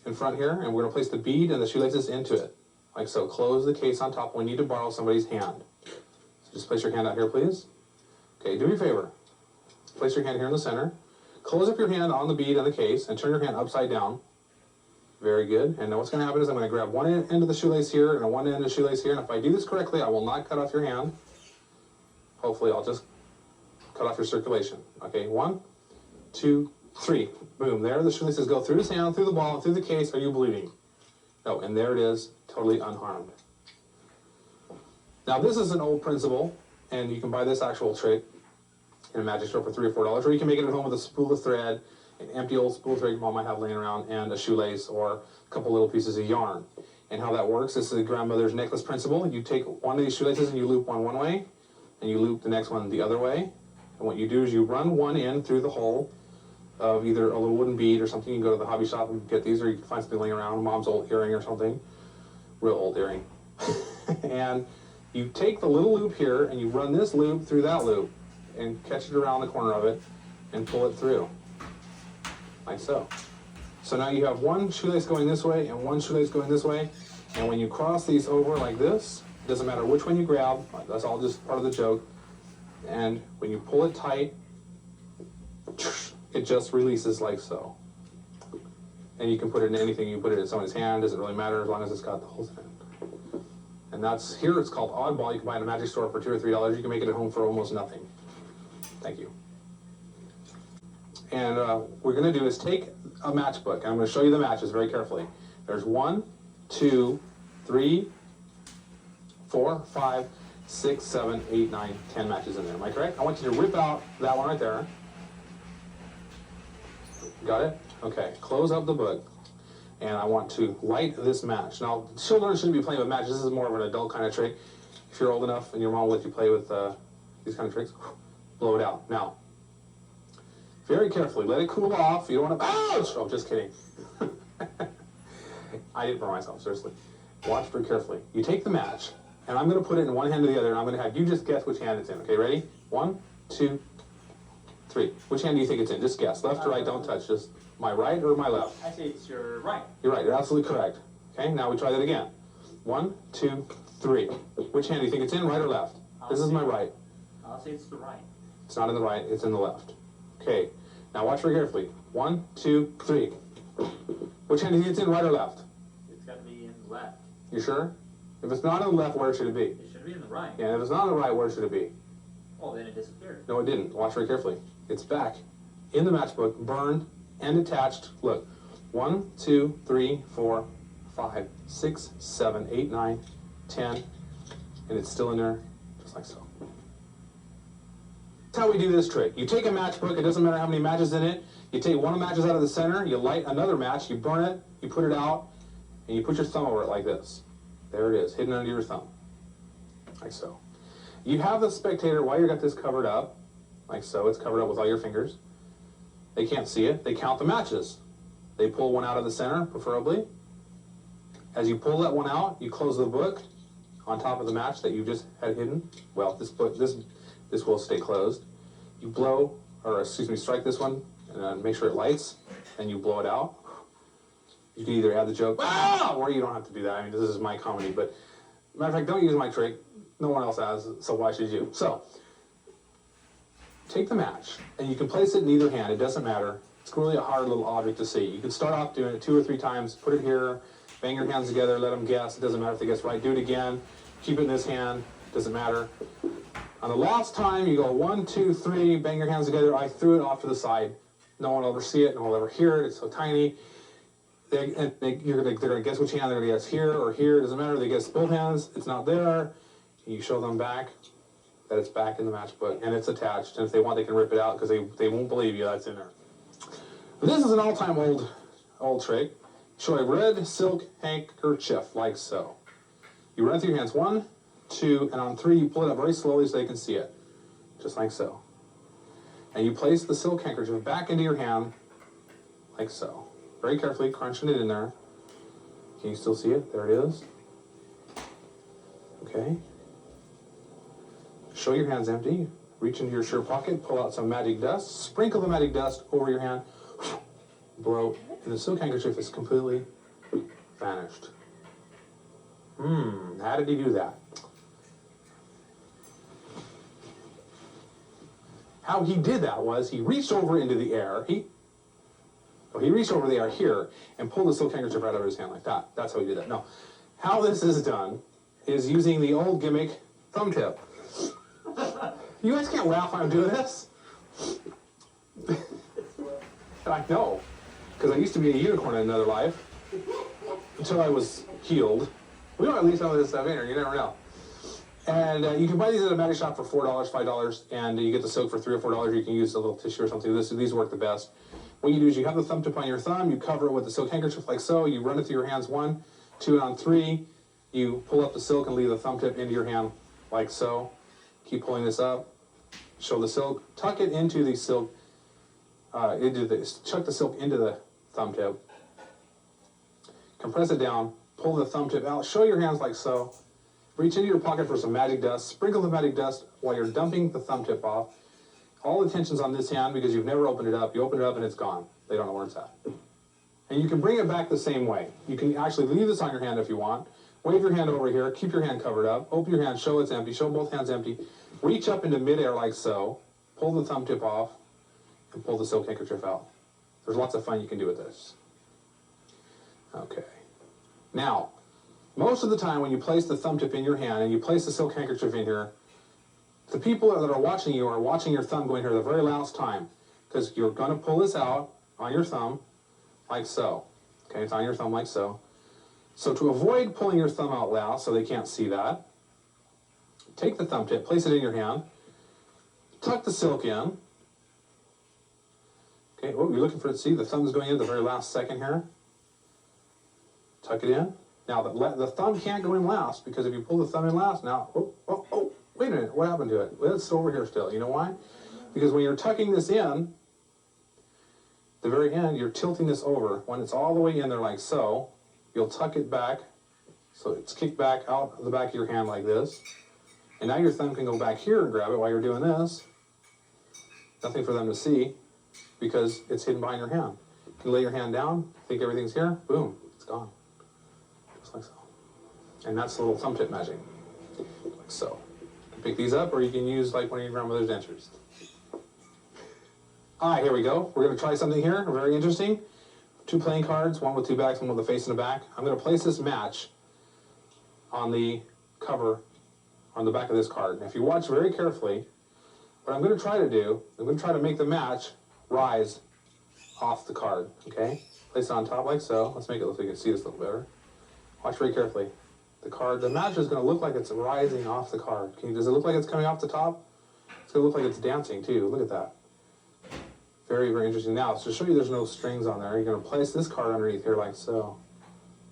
in front here, and we're going to place the bead and the shoelaces into it. Like so. Close the case on top. We need to borrow somebody's hand. So just place your hand out here, please. Okay, do me a favor. Place your hand here in the center. Close up your hand on the bead and the case, and turn your hand upside down. Very good. And now what's going to happen is I'm going to grab one end of the shoelace here and one end of the shoelace here, and if I do this correctly, I will not cut off your hand. Hopefully, I'll just cut off your circulation. Okay, 1, 2, 3. Boom, there the shoelaces go through his hand, through the ball, through the case. Are you bleeding? No, and there it is, totally unharmed. Now, this is an old principle, and you can buy this actual trick in a magic store for $3 or $4, or you can make it at home with a spool of thread, an empty old spool of thread your mom might have laying around, and a shoelace or a couple little pieces of yarn. And how that works, this is a grandmother's necklace principle. You take one of these shoelaces and you loop one way, and you loop the next one the other way. And what you do is you run one end through the hole of either a little wooden bead or something. You can go to the hobby shop and get these, or you can find something laying around, mom's old earring or something, real old earring. And you take the little loop here and you run this loop through that loop and catch it around the corner of it and pull it through, like so. So now you have one shoelace going this way and one shoelace going this way, and when you cross these over like this, it doesn't matter which one you grab, that's all just part of the joke, and when you pull it tight, it just releases like so. And you can put it in anything. You put it in someone's hand, doesn't really matter as long as it's got the holes in it. And that's, here it's called Oddball. You can buy it in a magic store for $2 or $3. You can make it at home for almost nothing. Thank you. And what we're going to do is take a matchbook, and I'm going to show you the matches very carefully. There's 1, 2, 3, 4, 5, 6, 7, 8, 9, 10 matches in there. Am I correct? I want you to rip out that one right there. Got it? Okay. Close up the book. And I want to light this match. Now, children shouldn't be playing with matches. This is more of an adult kind of trick. If you're old enough and your mom will let you play with these kind of tricks, blow it out. Now, very carefully, let it cool off. You don't want to, ouch! Oh, just kidding. I didn't burn myself, seriously. Watch very carefully. You take the match, and I'm going to put it in one hand or the other, and I'm going to have you just guess which hand it's in. Okay, ready? 1, 2, 3. Which hand do you think it's in? Just guess. Left or right, don't touch. Just my right or my left? I say it's your right. You're right, you're absolutely correct. Okay, now we try that again. 1, 2, 3. Which hand do you think it's in, right or left? This is my right. I'll say it's the right. It's not in the right, it's in the left. Okay, now watch very carefully. 1, 2, 3. Which hand do you think it's in, right or left? It's got to be in the left. You sure? If it's not in the left, where should it be? It should be in the right. Yeah, and if it's not in the right, where should it be? Oh, then it disappeared. No, it didn't. Watch very carefully. It's back in the matchbook, burned and attached. Look, 1, 2, 3, 4, 5, 6, 7, 8, 9, 10, and it's still in there, just like so. That's how we do this trick. You take a matchbook, it doesn't matter how many matches in it, you take one of the matches out of the center, you light another match, you burn it, you put it out, and you put your thumb over it like this. There it is, hidden under your thumb, like so. You have the spectator, while you got this covered up, like so, it's covered up with all your fingers. They can't see it, they count the matches. They pull one out of the center, preferably. As you pull that one out, you close the book on top of the match that you just had hidden. Well, this will stay closed. You blow, or excuse me, strike this one and make sure it lights, and you blow it out. You can either add the joke, ah! Or you don't have to do that. I mean, this is my comedy, but matter of fact, don't use my trick. No one else has, so why should you? So, take the match, and you can place it in either hand. It doesn't matter. It's really a hard little object to see. You can start off doing it 2 or 3 times. Put it here, bang your hands together, let them guess. It doesn't matter if they guess right. Do it again. Keep it in this hand. Doesn't matter. On the last time, you go 1, 2, 3, bang your hands together. I threw it off to the side. No one will ever see it. No one will ever hear it. It's so tiny. They're gonna guess which hand they're gonna guess, here or here. It doesn't matter. They guess both hands. It's not there. You show them back that it's back in the matchbook and it's attached. And if they want, they can rip it out because they won't believe you that's in there. But this is an all-time old trick. Show a red silk handkerchief like so. You run it through your hands, 1, 2, and on 3 you pull it up very slowly so they can see it, just like so. And you place the silk handkerchief back into your hand, like so. Very carefully, crunching it in there. Can you still see it? There it is. Okay. Show your hands empty. Reach into your shirt pocket, pull out some magic dust, sprinkle the magic dust over your hand, blow, and the silk handkerchief is completely vanished. How did he do that? How he did that was he reached over into the air. He reached over the air here and pulled the silk handkerchief right out of his hand like that. That's how he did that. No. How this is done is using the old gimmick thumb tip. You guys can't laugh when I'm doing this. I know, because I used to be a unicorn in another life until I was healed. We don't at least know this stuff in here, you never know. And you can buy these at a magic shop for $4, $5, and you get the silk for $3 or $4. You can use a little tissue or something. These work the best. What you do is you have the thumb tip on your thumb, you cover it with the silk handkerchief like so, you run it through your hands, 1, 2, and on 3, you pull up the silk and leave the thumb tip into your hand like so. Keep pulling this up, show the silk, tuck it into the silk, chuck the silk into the thumb tip, compress it down, pull the thumb tip out, show your hands like so, reach into your pocket for some magic dust, sprinkle the magic dust while you're dumping the thumb tip off. All the tension's on this hand because you've never opened it up. You open it up and it's gone. They don't know where it's at. And you can bring it back the same way. You can actually leave this on your hand if you want. Wave your hand over here, keep your hand covered up, open your hand, show it's empty, show both hands empty. Reach up into midair like so, pull the thumb tip off, and pull the silk handkerchief out. There's lots of fun you can do with this. Okay. Now, most of the time when you place the thumb tip in your hand and you place the silk handkerchief in here, the people that are watching you are watching your thumb going here the very last time, because you're going to pull this out on your thumb like so. Okay, it's on your thumb like so. So to avoid pulling your thumb out last so they can't see that, take the thumb tip, place it in your hand, tuck the silk in. Okay, oh, you're looking for it. See, the thumb's going in the very last second here. Tuck it in. Now, the thumb can't go in last, because if you pull the thumb in last, now, oh, wait a minute, what happened to it? Well, it's over here still. You know why? Because when you're tucking this in, the very end, you're tilting this over. When it's all the way in there like so, you'll tuck it back, so it's kicked back out of the back of your hand like this. And now your thumb can go back here and grab it while you're doing this. Nothing for them to see, because it's hidden behind your hand. You can lay your hand down, think everything's here, boom, it's gone. Just like so. And that's the little thumb tip magic. Like so. You can pick these up, or you can use like one of your grandmother's dentures. All right, here we go. We're going to try something here, very interesting. 2 playing cards, one with 2 backs, one with a face and a back. I'm going to place this match on the cover, on the back of this card. And if you watch very carefully, what I'm going to try to do, I'm going to try to make the match rise off the card, okay? Place it on top like so. Let's make it look so you can see this a little better. Watch very carefully. The match is going to look like it's rising off the card. Does it look like it's coming off the top? It's going to look like it's dancing too. Look at that. Very, very interesting. Now, to show you there's no strings on there, you're going to place this card underneath here like so.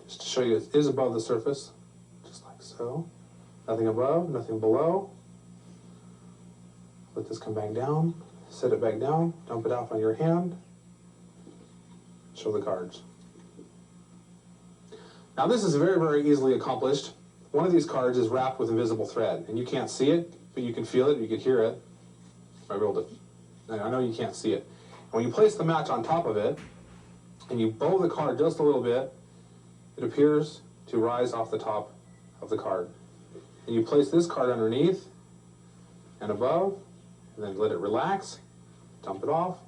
Just to show you it is above the surface, just like so. Nothing above, nothing below. Let this come back down, set it back down, dump it off on your hand, show the cards. Now this is very, very easily accomplished. One of these cards is wrapped with invisible thread, and you can't see it, but you can feel it, you can hear it. I know you can't see it. When you place the match on top of it, and you bow the card just a little bit, it appears to rise off the top of the card. And you place this card underneath and above, and then let it relax, dump it off.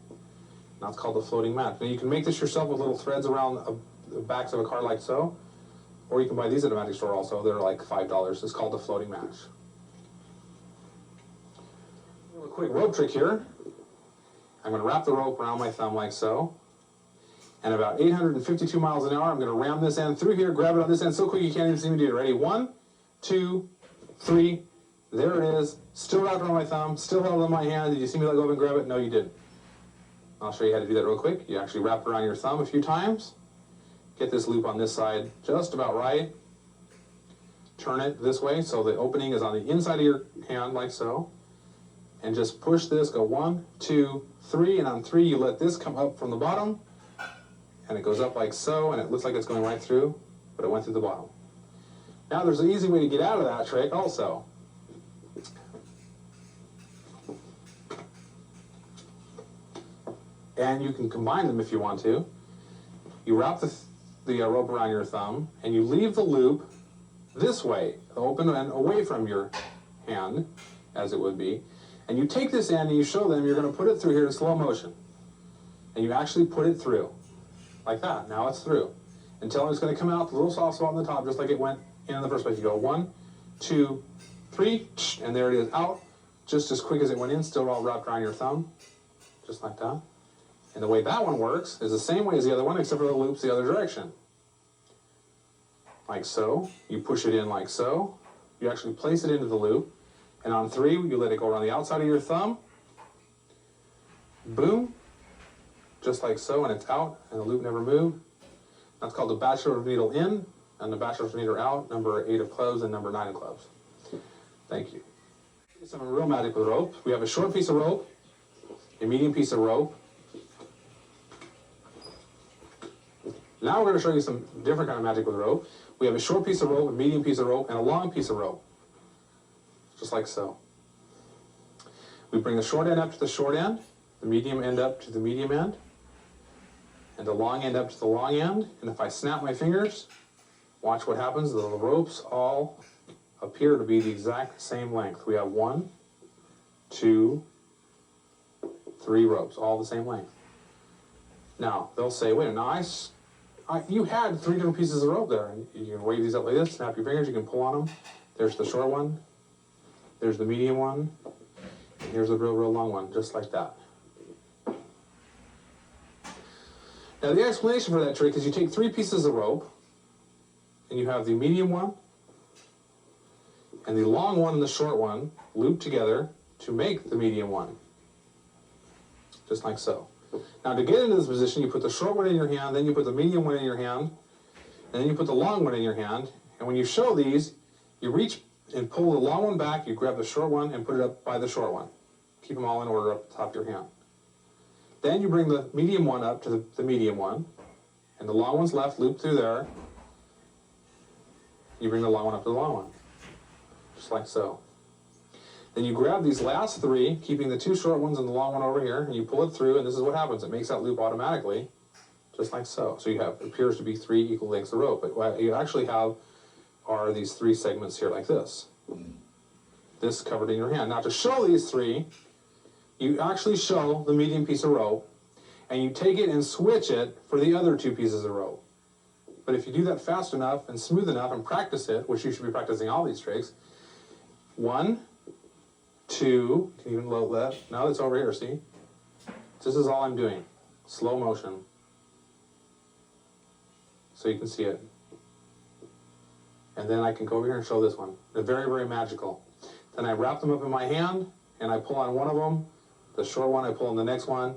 Now it's called the floating match. Now you can make this yourself with little threads around the backs of a card like so, or you can buy these at a magic store also. They're like $5. It's called the floating match. A quick rope trick here. I'm going to wrap the rope around my thumb like so. And about 852 miles an hour, I'm going to ram this end through here, grab it on this end so quick you can't even see me do it. Ready? 1, 2, 3. There it is. Still wrapped around my thumb, still held in my hand. Did you see me let go of it and grab it? No, you didn't. I'll show you how to do that real quick. You actually wrap it around your thumb a few times. Get this loop on this side just about right. Turn it this way so the opening is on the inside of your hand like so. And just push this, go 1, 2, 3, and on 3 you let this come up from the bottom. And it goes up like so, and it looks like it's going right through, but it went through the bottom. Now there's an easy way to get out of that trick also. And you can combine them if you want to. You wrap the rope around your thumb, and you leave the loop this way, open and away from your hand, as it would be. And you take this end and you show them you're going to put it through here in slow motion. And you actually put it through. Like that. Now it's through. And tell them it's going to come out the little soft spot on the top, just like it went in the first place. You go 1, 2, 3, and there it is out, just as quick as it went in, still all wrapped around your thumb, just like that. And the way that one works is the same way as the other one, except for the loop's the other direction. Like so. You push it in like so. You actually place it into the loop. And on 3, you let it go around the outside of your thumb. Boom. Just like so, and it's out, and the loop never moved. That's called the bachelor's needle in, and the bachelor's needle out, number 8 of clubs and number 9 of clubs. Thank you. Some real magic with rope. We have a short piece of rope, a medium piece of rope. Now we're going to show you some different kind of magic with rope. We have a short piece of rope, a medium piece of rope, and a long piece of rope. Just like so. We bring the short end up to the short end, the medium end up to the medium end, and the long end up to the long end. And if I snap my fingers, watch what happens. The ropes all appear to be the exact same length. We have 1, 2, 3 ropes, all the same length. Now, they'll say, wait a minute, you had 3 different pieces of rope there. And you can wave these up like this, snap your fingers, you can pull on them. There's the short one, there's the medium one, and here's the real long one, just like that. Now the explanation for that trick is you take 3 pieces of rope, and you have the medium one, and the long one and the short one looped together to make the medium one. Just like so. Now to get into this position, you put the short one in your hand, then you put the medium one in your hand, and then you put the long one in your hand, and when you show these, you reach and pull the long one back, you grab the short one and put it up by the short one. Keep them all in order up the top of your hand. Then you bring the medium one up to the medium one, and the long one's left, loop through there. You bring the long one up to the long one, just like so. Then you grab these last 3, keeping the 2 short ones and the long one over here, and you pull it through, and this is what happens. It makes that loop automatically, just like so. So you have, it appears to be 3 equal lengths of rope, but what you actually have are these 3 segments here like this. This covered in your hand. Now to show these 3, you actually show the medium piece of rope, and you take it and switch it for the other 2 pieces of rope. But if you do that fast enough and smooth enough and practice it, which you should be practicing all these tricks, 1, 2, you can even load that. Now it's over here, see? This is all I'm doing. Slow motion. So you can see it. And then I can go over here and show this one. They're very, very magical. Then I wrap them up in my hand, and I pull on one of them. The short one, I pull on the next one.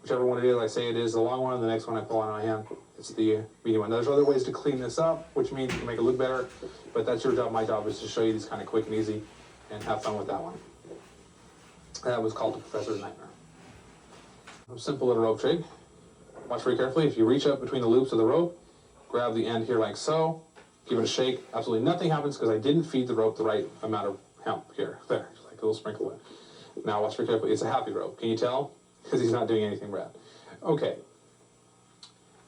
Whichever one it is, I say it is the long one. The next one I pull on my hand. It's the medium one. There's other ways to clean this up, which means you can make it look better. But that's your job. My job is to show you these kind of quick and easy, and have fun with that one. That was called the Professor's Nightmare. A simple little rope trick. Watch very carefully. If you reach up between the loops of the rope, grab the end here like so, give it a shake. Absolutely nothing happens because I didn't feed the rope the right amount of hemp here. There, just like a little sprinkle. Now watch very carefully. It's a happy rope. Can you tell? Because he's not doing anything bad. Okay.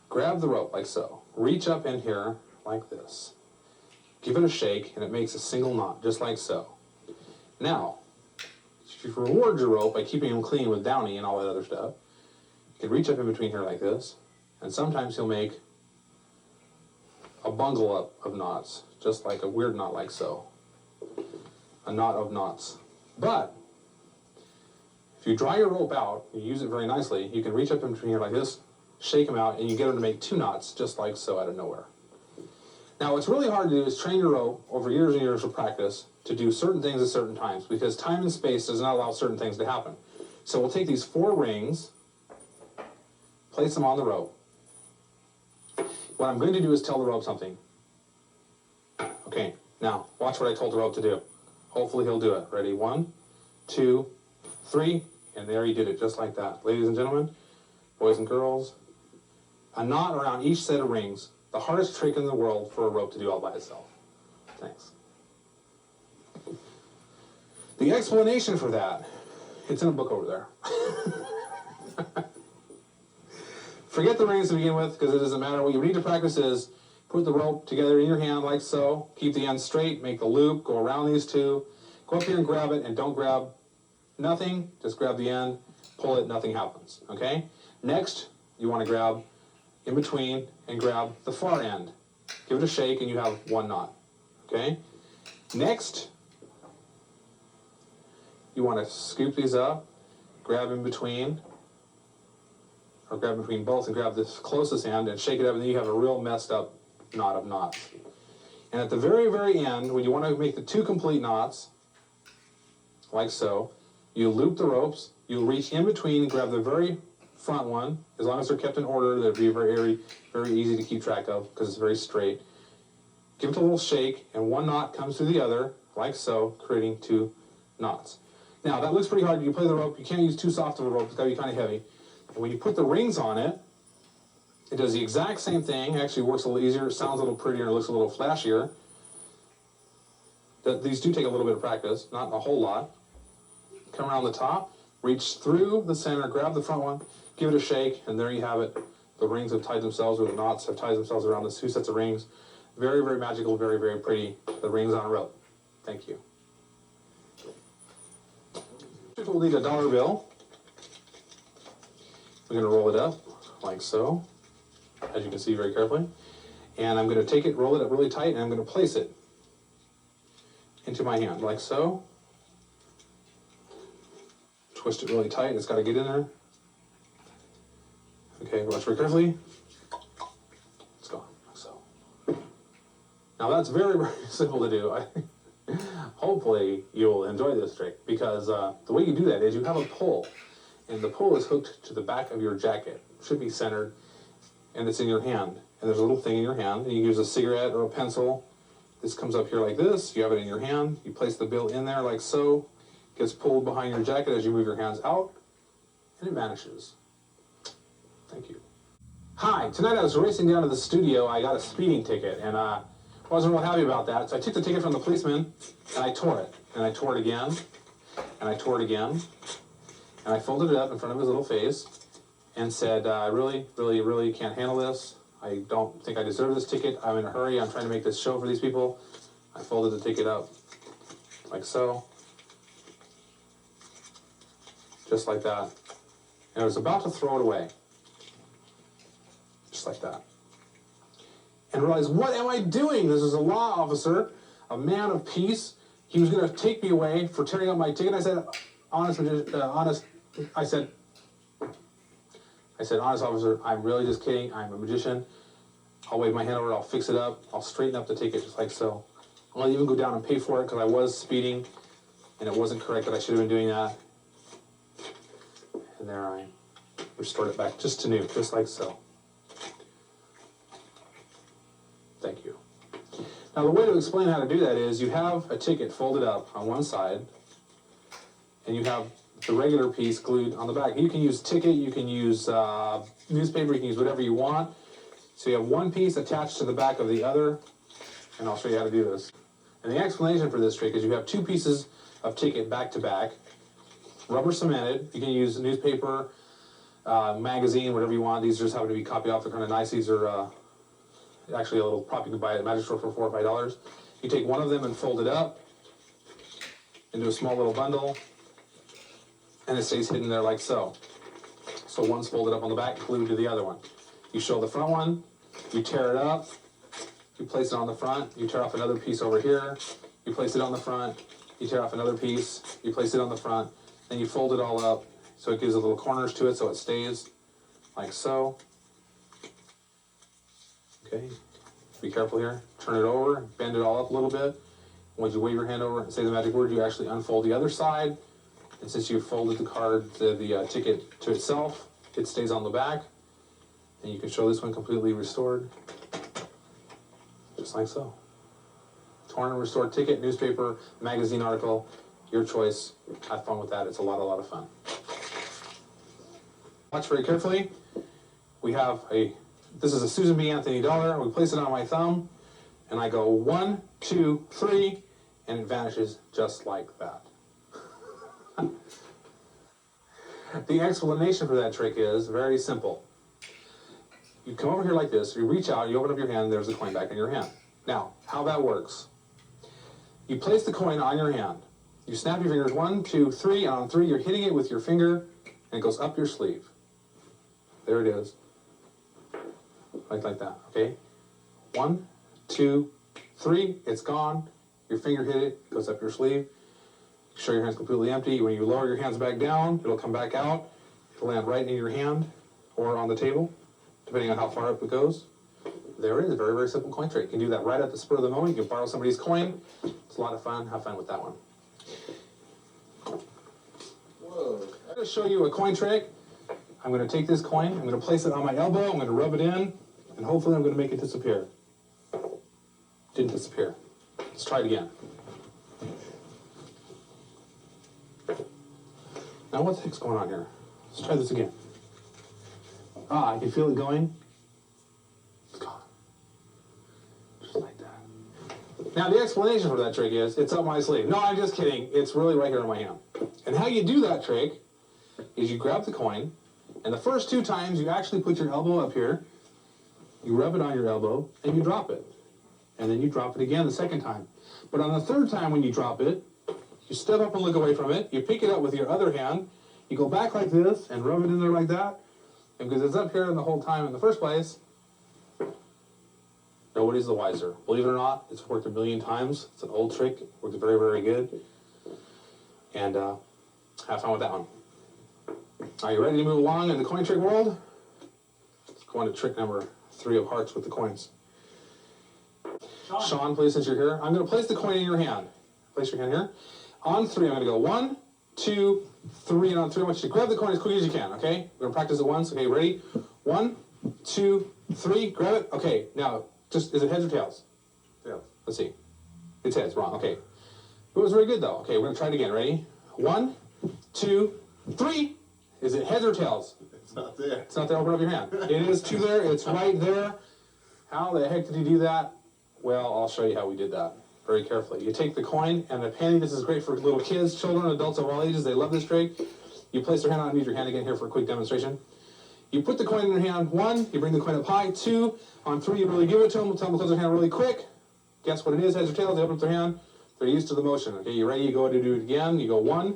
Grab the rope like so. Reach up in here like this. Give it a shake, and it makes a single knot, just like so. Now, if you reward your rope by keeping him clean with downy and all that other stuff, you can reach up in between here like this, and sometimes he'll make a bundle up of knots, just like a weird knot like so. A knot of knots. But If you dry your rope out, you use it very nicely, you can reach up in between here like this, shake them out, and you get them to make 2 knots, just like so, out of nowhere. Now, what's really hard to do is train your rope over years and years of practice to do certain things at certain times, because time and space does not allow certain things to happen. So we'll take these 4 rings, place them on the rope. What I'm going to do is tell the rope something. Okay, now, watch what I told the rope to do. Hopefully he'll do it. Ready? 1, 2, 3, and there he did it, just like that. Ladies and gentlemen, boys and girls, a knot around each set of rings, the hardest trick in the world for a rope to do all by itself. Thanks. The explanation for that, it's in a book over there. Forget the rings to begin with, because it doesn't matter. What you need to practice is put the rope together in your hand like so, keep the end straight, make the loop, go around these 2, go up here and grab it, and don't grab nothing, just grab the end, pull it, nothing happens, okay? Next, you want to grab in between and grab the far end. Give it a shake and you have 1 knot, okay? Next, you want to scoop these up, grab in between, or grab between both and grab this closest end and shake it up, and then you have a real messed up knot of knots. And at the very, very end, when you want to make the 2 complete knots, like so, you loop the ropes, you reach in between and grab the very front one. As long as they're kept in order, they'll be very, very easy to keep track of because it's very straight. Give it a little shake, and 1 knot comes through the other, like so, creating 2 knots. Now, that looks pretty hard. You play the rope, you can't use too soft of a rope, it's got to be kind of heavy. And when you put the rings on it, it does the exact same thing. Actually works a little easier, sounds a little prettier, and it looks a little flashier. These do take a little bit of practice, not a whole lot. Come around the top, reach through the center, grab the front one, give it a shake, and there you have it. The rings have tied themselves, or the knots have tied themselves around the 2 sets of rings. Very, very magical, very, very pretty. The rings on a rope. Thank you. We'll need a $1 bill. We're going to roll it up like so, as you can see very carefully. And I'm going to take it, roll it up really tight, and I'm going to place it into my hand like so. Twist it really tight, it's got to get in there. Okay, watch very carefully. It's gone, like so. Now that's very, very simple to do. Hopefully you'll enjoy this trick, because the way you do that is you have a pull, and the pull is hooked to the back of your jacket. It should be centered, and it's in your hand. And there's a little thing in your hand, and you use a cigarette or a pencil. This comes up here like this, you have it in your hand, you place the bill in there like so, gets pulled behind your jacket as you move your hands out, and it vanishes. Thank you. Hi, tonight I was racing down to the studio, I got a speeding ticket, and wasn't real happy about that, so I took the ticket from the policeman, and I tore it. And I tore it again, and I tore it again, and I folded it up in front of his little face, and said, I really, really, really can't handle this. I don't think I deserve this ticket. I'm in a hurry, I'm trying to make this show for these people. I folded the ticket up, like so. Just like that. And I was about to throw it away. Just like that. And realized, what am I doing? This is a law officer, a man of peace. He was going to take me away for tearing up my ticket. I said, honest officer, I'm really just kidding. I'm a magician. I'll wave my hand over it. I'll fix it up. I'll straighten up the ticket just like so. I'll even go down and pay for it because I was speeding and it wasn't correct that I should have been doing that. And there I restored it back just to new, just like so. Thank you. Now the way to explain how to do that is you have a ticket folded up on one side and you have the regular piece glued on the back. You can use ticket, you can use newspaper, you can use whatever you want. So you have one piece attached to the back of the other, and I'll show you how to do this. And the explanation for this trick is you have 2 pieces of ticket back to back, rubber cemented. You can use newspaper, magazine, whatever you want. These just happen to be copied off. They're kind of nice. These are actually a little prop you can buy at a magic store for $4 or $5. You take one of them and fold it up into a small little bundle, and it stays hidden there like so. So one's folded up on the back, glued to the other one. You show the front one, you tear it up, you place it on the front, you tear off another piece over here, you place it on the front, you tear off another piece, you place it on the front, then you fold it all up, So it gives a little corners to it so it stays like so. Okay, be careful here. Turn it over, bend it all up a little bit. Once you wave your hand over and say the magic word, you actually unfold the other side. And since you folded the card, the ticket to itself, it stays on the back. And you can show this one completely restored. Just like so. Torn and restored ticket, newspaper, magazine article, your choice. Have fun with that. It's a lot of fun. Watch very carefully. We have this is a Susan B. Anthony dollar. We place it on my thumb, and I go 1, 2, 3, and it vanishes just like that. The explanation for that trick is very simple. You come over here like this, you reach out, you open up your hand, there's the coin back in your hand. Now, how that works. You place the coin on your hand. You snap your fingers 1, 2, 3, and on 3 you're hitting it with your finger, and it goes up your sleeve. There it is. Like that, okay? 1, 2, 3, it's gone. Your finger hit it, goes up your sleeve. Show your hands completely empty. When you lower your hands back down, it'll come back out. It'll land right in your hand or on the table, depending on how far up it goes. There it is, a very, very simple coin trick. You can do that right at the spur of the moment. You can borrow somebody's coin. It's a lot of fun. Have fun with that one. Whoa. I'm going to show you a coin trick. I'm going to take this coin, I'm going to place it on my elbow, I'm going to rub it in, and hopefully I'm going to make it disappear. Didn't disappear. Let's try it again. Now what the heck's going on here? Let's try this again. I can feel it going. It's gone. Just like that. Now the explanation for that trick is, it's up my sleeve. No, I'm just kidding. It's really right here in my hand. And how you do that trick is you grab the coin, and the first 2 times you actually put your elbow up here, you rub it on your elbow, and you drop it. And then you drop it again the second time. But on the 3rd time when you drop it, you step up and look away from it, you pick it up with your other hand, you go back like this and rub it in there like that, and because it's up here the whole time in the first place, nobody's the wiser. Believe it or not, it's worked 1,000,000 times. It's an old trick, worked very, very good. And have fun with that one. Are you ready to move along in the coin trick world? Let's go on to trick number 3 of hearts with the coins. Sean, please, since you're here, I'm going to place the coin in your hand. Place your hand here. On 3, I'm going to go 1, 2, 3, and on 3, I want you to grab the coin as quickly as you can, okay? We're going to practice it once. Okay, ready? 1, 2, 3, grab it. Okay, now, is it heads or tails? Tails. Let's see. It's heads, wrong, okay. It was very good, though. Okay, we're going to try it again. Ready? 1, 2, 3. Is it heads or tails? It's not there. It's not there. Open up your hand. It is 2 there. It's right there. How the heck did you do that? Well, I'll show you how we did that very carefully. You take the coin and the penny. This is great for little kids, children, adults of all ages. They love this trick. You place their hand on, use your hand again here for a quick demonstration. You put the coin in your hand, 1, you bring the coin up high, 2, on 3, you really give it to them. Tell them to close their hand really quick. Guess what it is, heads or tails? They open up their hand. They're used to the motion. Okay, you ready? You go to do it again. You go 1,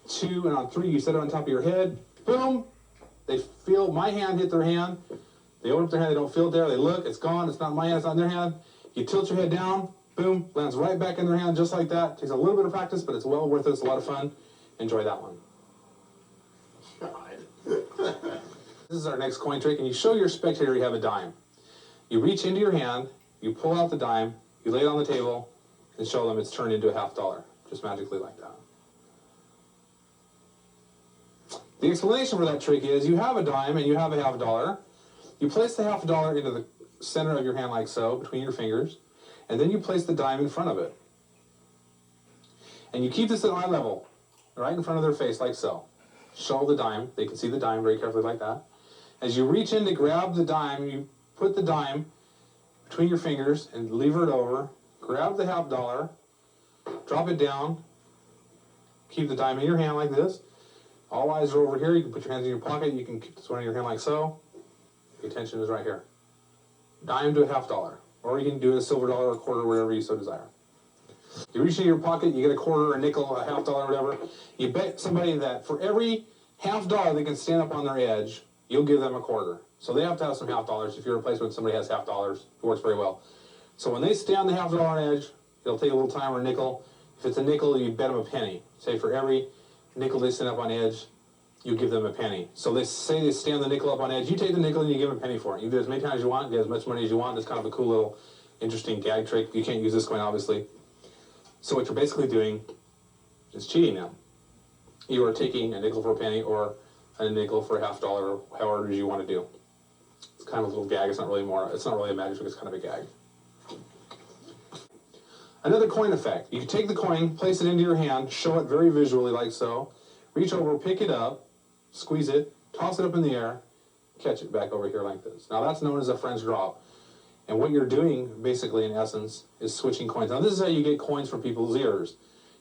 2, and on 3, you set it on top of your head. Boom! They feel my hand hit their hand. They open up their hand, they don't feel it there. They look, it's gone. It's not my hand, it's not in their hand. You tilt your head down, boom, lands right back in their hand just like that. Takes a little bit of practice, but it's well worth it. It's a lot of fun. Enjoy that one. This is our next coin trick, and you show your spectator you have a dime. You reach into your hand, you pull out the dime, you lay it on the table, and show them it's turned into a $50, just magically like that. The explanation for that trick is you have a dime and you have a $50. You place the $50 into the center of your hand like so, between your fingers, and then you place the dime in front of it. And you keep this at eye level, right in front of their face like so. Show the dime, they can see the dime very carefully like that. As you reach in to grab the dime, you put the dime between your fingers and lever it over, grab the $50, drop it down, keep the dime in your hand like this. All eyes are over here, you can put your hands in your pocket, you can keep this one in your hand like so. The attention is right here. Dime to a $50, or you can do a silver dollar, a quarter, whatever you so desire. You reach into your pocket, you get a quarter, a nickel, a $50, whatever. You bet somebody that for every $50 they can stand up on their edge, you'll give them a quarter. So they have to have some $50. If you're in a place where somebody has $50, it works very well. So when they stand the $50 on edge, it'll take a little time, or a nickel. If it's a nickel, you bet them a penny. Say for every nickel they stand up on edge, you give them a penny. So they say they stand the nickel up on edge. You take the nickel and you give them a penny for it. You do it as many times as you want, get as much money as you want. It's kind of a cool little interesting gag trick. You can't use this coin, obviously. So what you're basically doing is cheating them. You are taking a nickel for a penny or a nickel for $50, or however you want to do. It's kind of a little gag. It's not really a magic trick. It's kind of a gag. Another coin effect. You can take the coin, place it into your hand, show it very visually like so, reach over, pick it up, squeeze it, toss it up in the air, catch it back over here like this. Now that's known as a French drop. And what you're doing, basically, in essence, is switching coins. Now this is how you get coins from people's ears.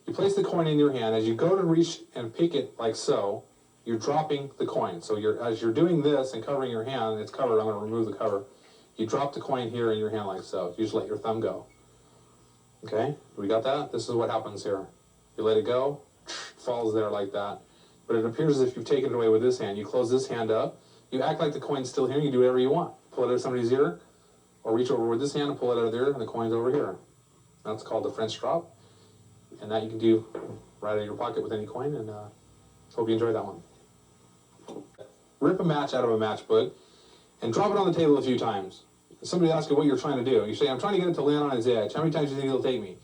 You place the coin in your hand. As you go to reach and pick it like so, you're dropping the coin. So as you're doing this and covering your hand, it's covered, I'm going to remove the cover. You drop the coin here in your hand like so. You just let your thumb go. Okay, we got that? This is what happens here. You let it go, falls there like that. But it appears as if you've taken it away with this hand. You close this hand up, you act like the coin's still here, and you do whatever you want. Pull it out of somebody's ear, or reach over with this hand and pull it out of their ear, and the coin's over here. That's called the French drop. And that you can do right out of your pocket with any coin, and hope you enjoy that one. Rip a match out of a matchbook and drop it on the table a few times. Somebody asks you what you're trying to do. You say, I'm trying to get it to land on its edge. How many times do you think it'll take me?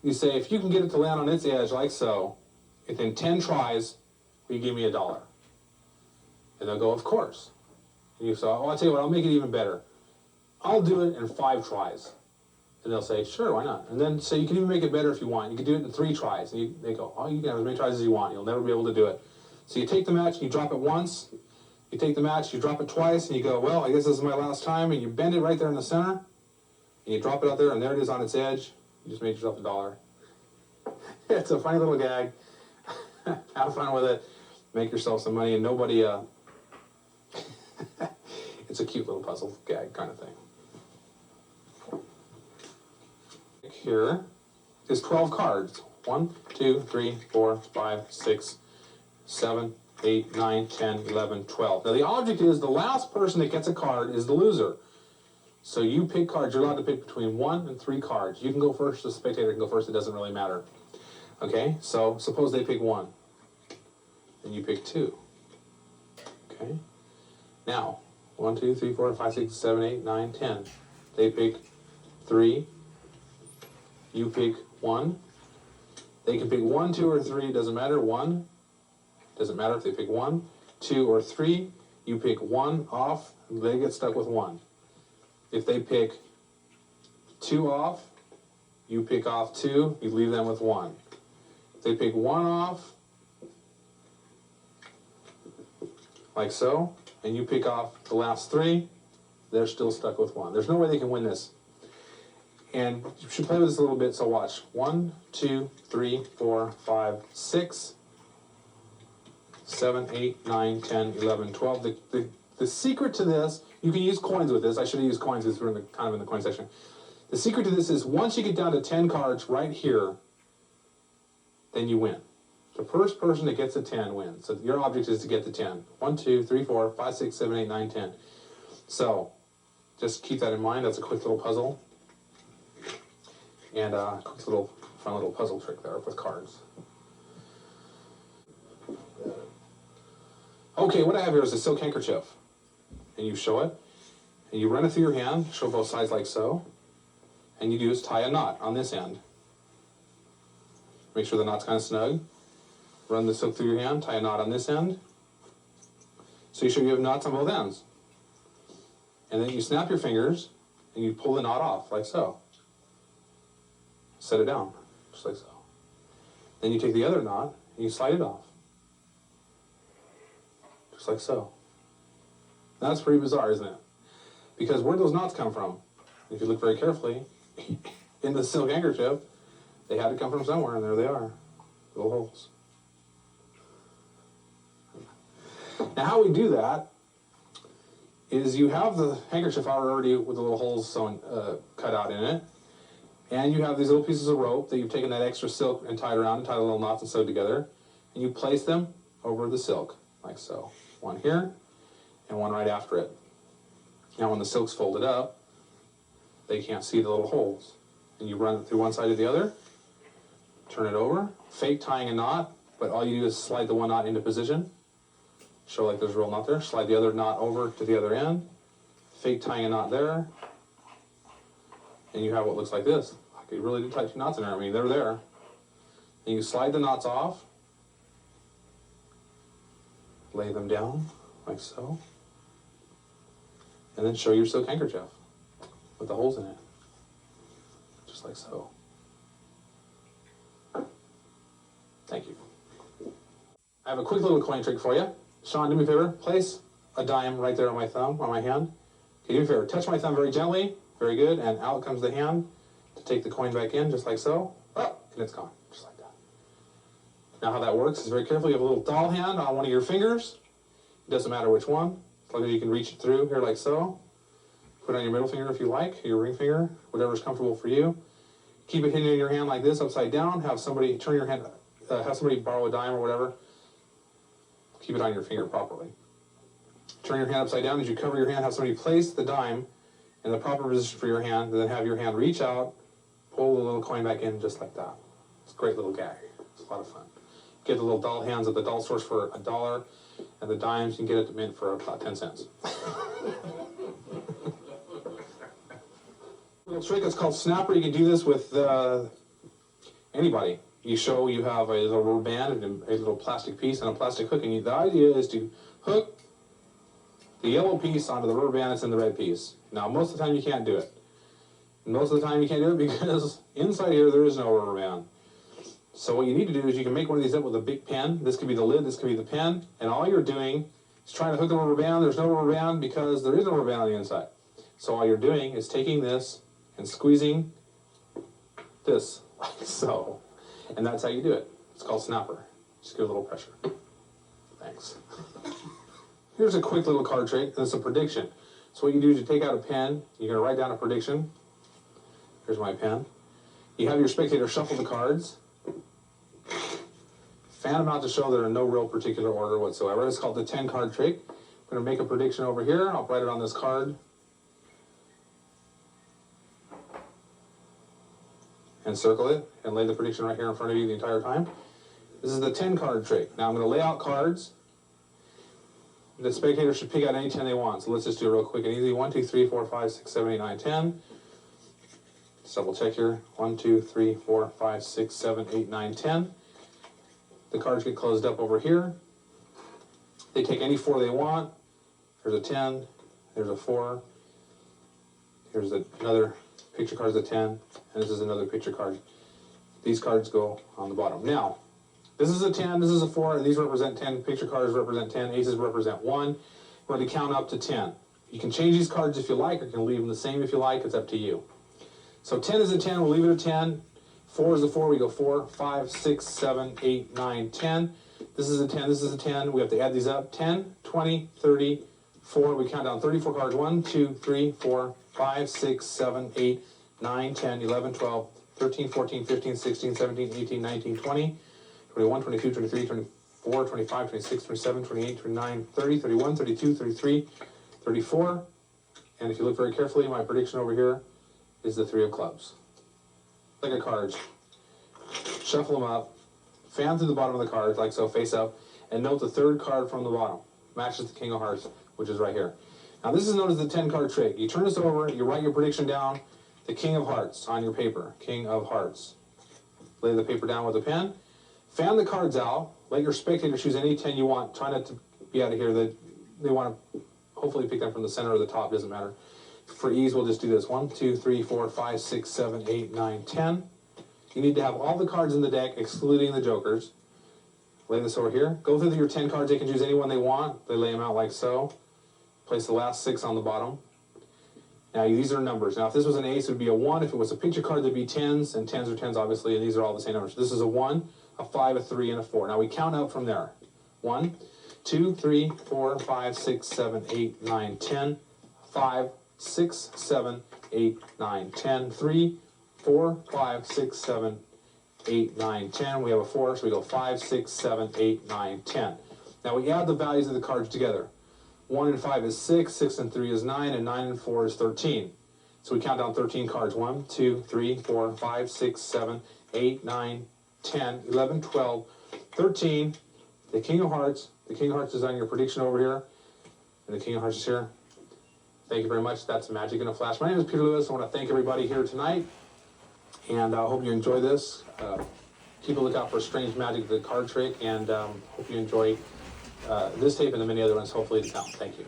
You say, if you can get it to land on its edge like so, within 10 tries, will you give me $1? And they'll go, of course. And you say, oh, I'll tell you what, I'll make it even better. I'll do it in 5 tries. And they'll say, sure, why not? And then say, you can even make it better if you want. You can do it in 3 tries. And they go, oh, you can have as many tries as you want. You'll never be able to do it. So you take the match, you drop it once. You take the match, you drop it twice, and you go, well, I guess this is my last time, and you bend it right there in the center, and you drop it out there, and there it is on its edge. You just made yourself $1. It's a funny little gag. Have fun with it. Make yourself some money, and nobody, it's a cute little puzzle gag kind of thing. Here is 12 cards. 1, 2, 3, 4, 5, 6, 7, 8, 9, 10, 11, 12. Now the object is the last person that gets a card is the loser. So you pick cards. You're allowed to pick between 1 and 3 cards. You can go first, the spectator can go first. It doesn't really matter. Okay, so suppose they pick 1. And you pick 2. Okay. Now, 1, 2, 3, 4, 5, 6, 7, 8, 9, 10. They pick 3. You pick 1. They can pick 1, 2, or 3. It doesn't matter. 1. Doesn't matter if they pick 1, 2, or 3. You pick 1 off, they get stuck with 1. If they pick 2 off, you pick off 2, you leave them with 1. If they pick 1 off, like so, and you pick off the last 3, they're still stuck with 1. There's no way they can win this. And you should play with this a little bit, so watch. 1, 2, 3, 4, 5, 6, 7, 8, 9, 10, 11, 12. The secret to this, you can use coins with this. I should have used coins because we're kind of in the coin section. The secret to this is once you get down to 10 cards right here, then you win. The first person that gets a 10 wins. So your object is to get to 10. 1, 2, 3, 4, 5, 6, 7, 8, 9, 10. So just keep that in mind. That's a quick little puzzle. And a quick little, fun little puzzle trick there with cards. Okay, what I have here is a silk handkerchief. And you show it, and you run it through your hand, show both sides like so, and you do is tie a knot on this end. Make sure the knot's kind of snug. Run the silk through your hand, tie a knot on this end. So you show you have knots on both ends. And then you snap your fingers, and you pull the knot off, like so. Set it down, just like so. Then you take the other knot, and you slide it off. Just like so. That's pretty bizarre, isn't it? Because where'd those knots come from? If you look very carefully, in the silk handkerchief, they had to come from somewhere, and there they are. Little holes. Now how we do that is you have the handkerchief already with the little holes sewn, cut out in it, and you have these little pieces of rope that you've taken that extra silk and tied around and tied the little knots and sewed together, and you place them over the silk, like so. One here, and one right after it. Now when the silk's folded up, they can't see the little holes. And you run it through one side to the other, turn it over, fake tying a knot, but all you do is slide the one knot into position, Show like there's a real knot there. Slide the other knot over to the other end. Fake tying a knot there. And you have what looks like this. Like you really do tie 2 knots in there. I mean, they're there. And you slide the knots off. Lay them down like so. And then show your silk handkerchief with the holes in it. Just like so. Thank you. I have a quick little coin trick for you. Sean, do me a favor. Place a dime right there on my thumb, on my hand. Okay, do me a favor. Touch my thumb very gently. Very good. And out comes the hand to take the coin back in, just like so. Oh, and it's gone, just like that. Now how that works is very careful. You have a little doll hand on one of your fingers. It doesn't matter which one. As long as you can reach it through here like so. Put it on your middle finger if you like, your ring finger, whatever's comfortable for you. Keep it hidden in your hand like this, upside down. Have somebody turn your hand, have somebody borrow a dime or whatever. Keep it on your finger properly. Turn your hand upside down. As you cover your hand, have somebody place the dime in the proper position for your hand, and then have your hand reach out, pull the little coin back in just like that. It's a great little gag. It's a lot of fun. Get the little doll hands at the doll stores for $1, and the dimes you can get at the Mint for about 10 cents. Little trick, it's called snapper. You can do this with anybody. You show you have a little rubber band and a little plastic piece and a plastic hook, and the idea is to hook the yellow piece onto the rubber band that's in the red piece. Now, most of the time you can't do it. Most of the time you can't do it because inside here there is no rubber band. So what you need to do is you can make one of these up with a big pen. This could be the lid, this could be the pen, and all you're doing is trying to hook the rubber band. There's no rubber band because there is no rubber band on the inside. So all you're doing is taking this and squeezing this like so. And that's how you do it. It's called snapper. Just give a little pressure. Thanks. Here's a quick little card trick. It's a prediction. So what you do is you take out a pen. You're going to write down a prediction. Here's my pen. You have your spectator shuffle the cards. Fan them out to show they're in no real particular order whatsoever. It's called the 10 card trick. I'm going to make a prediction over here. I'll write it on this card. And circle it and lay the prediction right here in front of you the entire time. This is the 10 card trick. Now I'm going to lay out cards. The spectator should pick out any 10 they want. So let's just do it real quick and easy. 1, 2, 3, 4, 5, 6, 7, 8, 9, 10. Just double check here. 1, 2, 3, 4, 5, 6, 7, 8, 9, 10. The cards get closed up over here. They take any 4 they want. There's a 10. There's a 4. Here's another picture card's a 10, and this is another picture card. These cards go on the bottom. Now, this is a 10, this is a 4, and these represent 10. Picture cards represent 10, aces represent 1. We're going to count up to 10. You can change these cards if you like, or you can leave them the same if you like. It's up to you. So 10 is a 10, we'll leave it at 10. 4 is a 4, we go 4, 5, 6, 7, 8, 9, 10. This is a 10, this is a 10. We have to add these up. 10, 20, 30, 4. We count down 34 cards. 1, 2, 3, 4, 5, 6, 7, 8, 9, 10, 11, 12, 13, 14, 15, 16, 17, 18, 19, 20, 21, 22, 23, 24, 25, 26, 27, 28, 29, 30, 31, 32, 33, 34. And if you look very carefully, my prediction over here is the 3 of clubs. Like a cards. Shuffle them up. Fan through the bottom of the cards, like so, face up. And note the 3rd card from the bottom. Matches the King of Hearts, which is right here. Now this is known as the 10 card trick. You turn this over, you write your prediction down. The King of Hearts on your paper. King of Hearts. Lay the paper down with a pen. Fan the cards out. Let your spectator choose any 10 you want. Try not to be out of here. They want to hopefully pick them from the center or the top. Doesn't matter. For ease, we'll just do this. 1, 2, 3, 4, 5, 6, 7, 8, 9, 10. You need to have all the cards in the deck, excluding the jokers. Lay this over here. Go through your 10 cards. They can choose any one they want. They lay them out like so. Place the last 6 on the bottom. Now, these are numbers. Now, if this was an ace, it would be a 1. If it was a picture card, it would be 10s, and 10s are 10s, obviously, and these are all the same numbers. This is a 1, a 5, a 3, and a 4. Now, we count out from there. 1, 2, 3, 4, 5, 6, 7, 8, 9, 10, 5, 6, 7, 8, 9, 10, 3, 4, 5, 6, 7, 8, 9, 10. We have a 4, so we go 5, 6, 7, 8, 9, 10. Now, we add the values of the cards together. 1 and 5 is 6, 6 and 3 is 9, and 9 and 4 is 13. So we count down 13 cards. 1, 2, 3, 4, 5, 6, 7, 8, 9, 10, 11, 12, 13, The King of Hearts. The King of Hearts is on your prediction over here. And the King of Hearts is here. Thank you very much. That's Magic in a Flash. My name is Peter Lewis. I want to thank everybody here tonight. And I hope you enjoy this. Keep a lookout for Strange Magic, the card trick. And hope you enjoy this tape and the many other ones hopefully to come. Thank you.